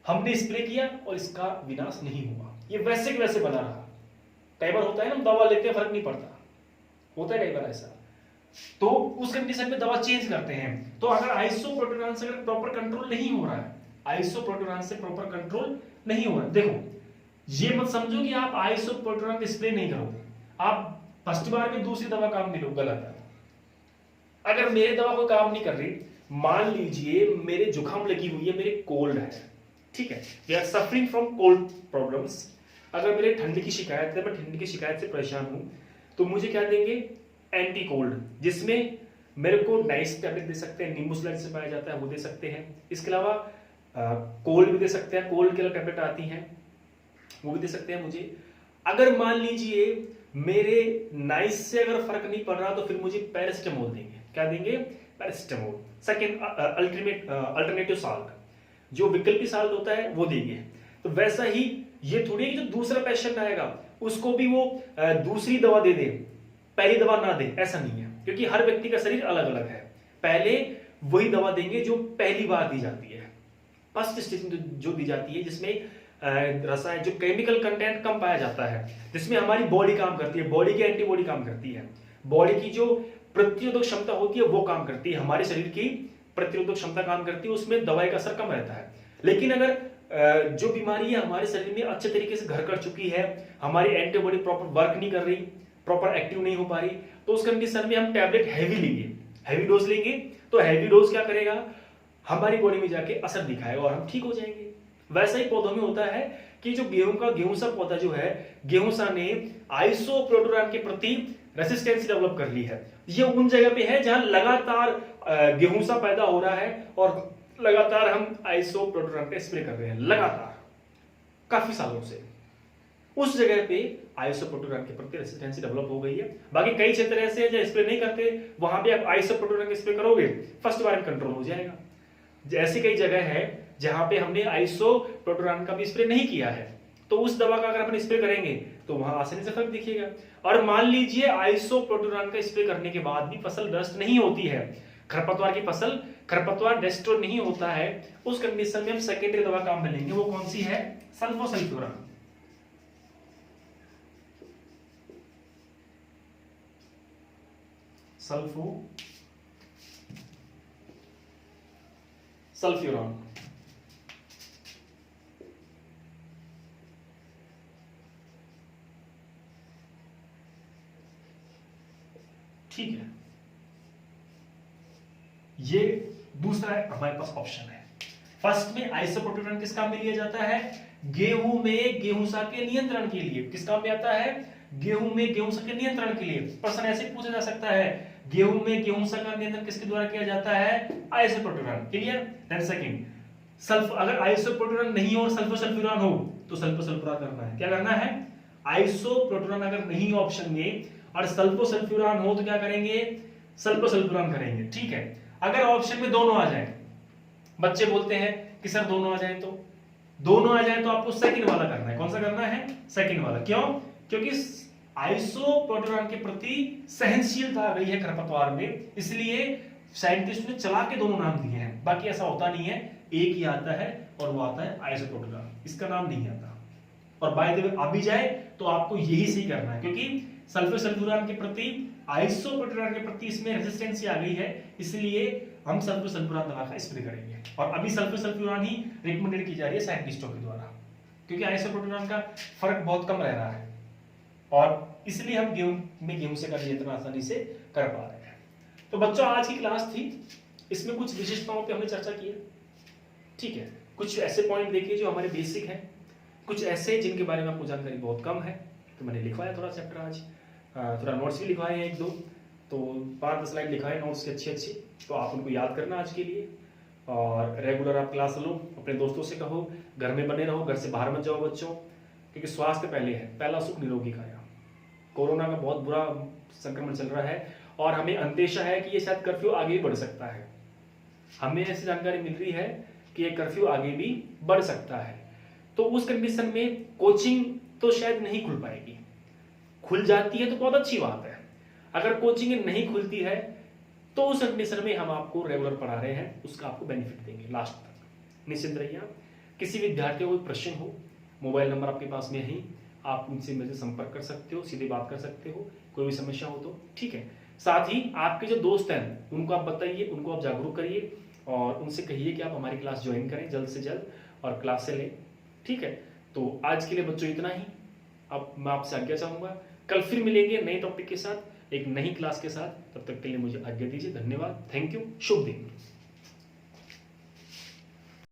हमने स्प्रे किया और इसका विनाश नहीं हुआ, ये वैसे के वैसे बना रहा। कई बार होता है ना, दवा लेते हैं फर्क नहीं पड़ता, होता है कई बार ऐसा। तो उस कंडीशन में दवा चेंज करते हैं। तो अगर आइसोप्रोटोरान से अगर प्रॉपर कंट्रोल नहीं हो रहा है, आइसोप्रोटोरान से प्रॉपर कंट्रोल नहीं हो रहा, देखो ये मत समझो कि आप आइसोप्रोटोरान स्प्रे नहीं करोगे, आप फर्स्ट बार में दूसरी दवा काम नहीं लो, गलत है। अगर मेरी दवा कोई काम नहीं कर रही मान लीजिए मेरे जुकाम लगी हुई है, मेरे कोल्ड है, ठीक है, we are suffering from cold problems. अगर मेरे ठंड की शिकायत है, मैं ठंड की शिकायत से परेशान हूं, तो मुझे क्या देंगे, एंटी कोल्ड, जिसमें मेरे को नाइस टैबलेट दे सकते हैं, नींबू से पाया जाता है वो दे सकते हैं। इसके अलावा कोल्ड भी दे सकते हैं, कोल्ड के लिए टैबलेट आती हैं वो भी दे सकते हैं मुझे। अगर मान लीजिए मेरे नाइस से अगर फर्क नहीं पड़ रहा तो फिर मुझे पैरासिटामोल देंगे। क्या देंगे, पैरासिटामोल। सेकेंड अल्टरनेटिव साल्ट, जो विकल्पी साल्ट होता है वो देंगे। तो वैसा ही ये थोड़ी है कि जो दूसरा पेशेंट आएगा उसको भी वो दूसरी दवा दे दे, पहली दवा ना दे, ऐसा नहीं है, क्योंकि हर व्यक्ति का शरीर अलग अलग है। पहले वही दवा देंगे जो पहली बार दी जाती है, फर्स्ट स्टेज में जो दी जाती है, जिसमें रसायन जो केमिकल कंटेंट कम पाया जाता है, जिसमें हमारी बॉडी काम करती है, बॉडी की एंटीबॉडी काम करती है, बॉडी की जो प्रतिरोधक क्षमता होती है वो काम करती है, हमारे शरीर की प्रतिरोधक क्षमता काम करती है, उसमें दवाई का असर कम रहता है। लेकिन अगर जो बीमारी है हमारे शरीर में अच्छे तरीके से घर कर चुकी है, हमारी एंटीबॉडी प्रॉपर वर्क नहीं कर रही, प्रॉपर एक्टिव नहीं हो पा रही, तो उस कंडीशन में हम टैबलेट हैवी लेंगे, हैवी डोज लेंगे। तो हैवी डोज क्या करेगा, हमारी बॉडी में जाके असर दिखाएगा और हम ठीक हो जाएंगे। वैसा ही पौधों में होता है कि जो गेहूं पौधा जो है, गेहूंसा ने आइसोप्रोटोरॉन के प्रति रेसिस्टेंस डेवलप कर ली है। ये उन जगह पे है जहां लगातार गेहूंसा पैदा हो रहा है और लगातार हम आइसोप्रोटोरॉन का स्प्रे कर रहे हैं, लगातार काफी सालों से, उस जगह पे आइसोप्रोटोरॉन के प्रति रेसिस्टेंस डेवलप हो गई है। बाकी कई क्षेत्र ऐसे हैं जो स्प्रे नहीं करते, वहां पे आप आइसोप्रोटोरॉन का स्प्रे करोगे, फर्स्ट बार कंट्रोल हो जाएगा। ऐसी कई जगह है जहां पे हमने आइसोप्रोटोरॉन का भी स्प्रे नहीं किया है, तो उस दवा का अगर अपन स्प्रे करेंगे तो वहां आसानी से फर्क दिखेगा। और मान लीजिए आइसोप्रोटोरॉन का स्प्रे करने के बाद भी फसल नष्ट नहीं होती है, खरपतवार की फसल, खरपतवार डिस्ट्रॉय नहीं होता है, उस कंडीशन में हम सेकेंडरी दवा काम में लेंगे। वो कौन सी है, सल्फोसल्फ्यूरान। सल्फ्यूरान, ठीक है, ये दूसरा हमारे पास ऑप्शन है। फर्स्ट में आइसोप्रोटोरॉन किस काम में लिया जाता है, गेहूं में गेहूंसा के नियंत्रण के लिए। किस काम में आता है, गेहूं में गेहूंसा के नियंत्रण के लिए। प्रश्न ऐसे पूछा जा सकता है, गेहूं में गेहूंसा का नियंत्रण किसके द्वारा किया जाता है, आइसोप्रोटोरॉन। क्लियर। देन सेकंड, अगर आइसोप्रोटोरॉन नहीं हो और सल्फोसल्फ्यूरान हो तो सल्फोसल्फ्यूरान करना है। क्या करना है, आइसोप्रोटोरॉन अगर नहीं हो ऑप्शन में और सल्फोसल्फ्यूरान हो तो क्या करेंगे, सल्फोसल्फ्यूरान करेंगे। ठीक है। अगर ऑप्शन में दोनों आ जाए, बच्चे बोलते हैं कि सर दोनों आ जाए, तो दोनों आ जाए तो आपको सेकंड वाला करना है। कौन सा करना है, सेकंड वाला। क्यों, क्योंकि आइसोप्रोटोरॉन के प्रति सहनशीलता आ गई है खरपतवार में, इसलिए साइंटिस्ट ने चला के दोनों नाम दिए हैं। बाकी ऐसा होता नहीं है, एक ही आता है और वो आता है आइसोप्रोटोरॉन, इसका नाम नहीं आता। और बाय द वे आ भी जाए तो आपको यही सही करना है, क्योंकि सल्फोसल्फ्यूरान के प्रति, आइसोप्रोटोरॉन के प्रति इसमें रेजिस्टेंस आ गई है, इसलिए हम सल्फोसल्फ्यूरान दवा का स्प्रे करेंगे। और अभी सल्फोसल्फ्यूरान ही रिकमेंडेड की जा रही है साइंटिस्टों के द्वारा, क्योंकि आइसोप्रोटोरॉन का फर्क बहुत कम रह रहा है और इसलिए हम गेहूं से का नियंत्रण आसानी से कर पा रहे हैं। तो बच्चों आज की क्लास थी, इसमें कुछ विशेषताओं पे हमने चर्चा की है। ठीक है, कुछ ऐसे पॉइंट देखिए जो हमारे बेसिक हैं, कुछ ऐसे जिनके बारे में आपको जानकारी बहुत कम है, तो मैंने लिखवाया थोड़ा चैप्टर आज, थोड़ा नोट्स भी लिखवाए हैं एक दो, तो 5-10 स्लाइड लिखवाए नोट्स की अच्छी अच्छी, तो आप उनको याद करना आज के लिए। और रेगुलर आप क्लास लो, अपने दोस्तों से कहो, घर में बने रहो, घर से बाहर मत जाओ बच्चों, क्योंकि स्वास्थ्य पहले है, पहला सुख निरोगी काया। कोरोना का बहुत बुरा संक्रमण चल रहा है और हमें अंदेशा है कि ये शायद कर्फ्यू आगे भी बढ़ सकता है। हमें ऐसी जानकारी मिल रही है कि ये कर्फ्यू आगे भी बढ़ सकता है, तो उस कंडीशन में कोचिंग तो शायद नहीं खुल पाएगी। खुल जाती है तो बहुत अच्छी बात है, अगर कोचिंग नहीं खुलती है तो उस कंडीशन में हम आपको रेगुलर पढ़ा रहे हैं, उसका आपको बेनिफिट देंगे लास्ट तक। निश्चिंत रहिए आप। किसी विद्यार्थी को कोई प्रश्न हो, मोबाइल नंबर आपके पास में ही, आप उनसे मेरे से संपर्क कर सकते हो, सीधे बात कर सकते हो, कोई भी समस्या हो तो। ठीक है। साथ ही आपके जो दोस्त हैं उनको आप बताइए, उनको आप जागरूक करिए और उनसे कहिए कि आप हमारी क्लास ज्वाइन करें जल्द से जल्द और क्लास से लें। ठीक है। तो आज के लिए बच्चों इतना ही। अब मैं आपसे आज्ञा चाहूंगा, कल फिर मिलेंगे नए टॉपिक के साथ, एक नई क्लास के साथ। तब तक के लिए मुझे आज्ञा दीजिए। धन्यवाद, थैंक यू, शुभ दिन।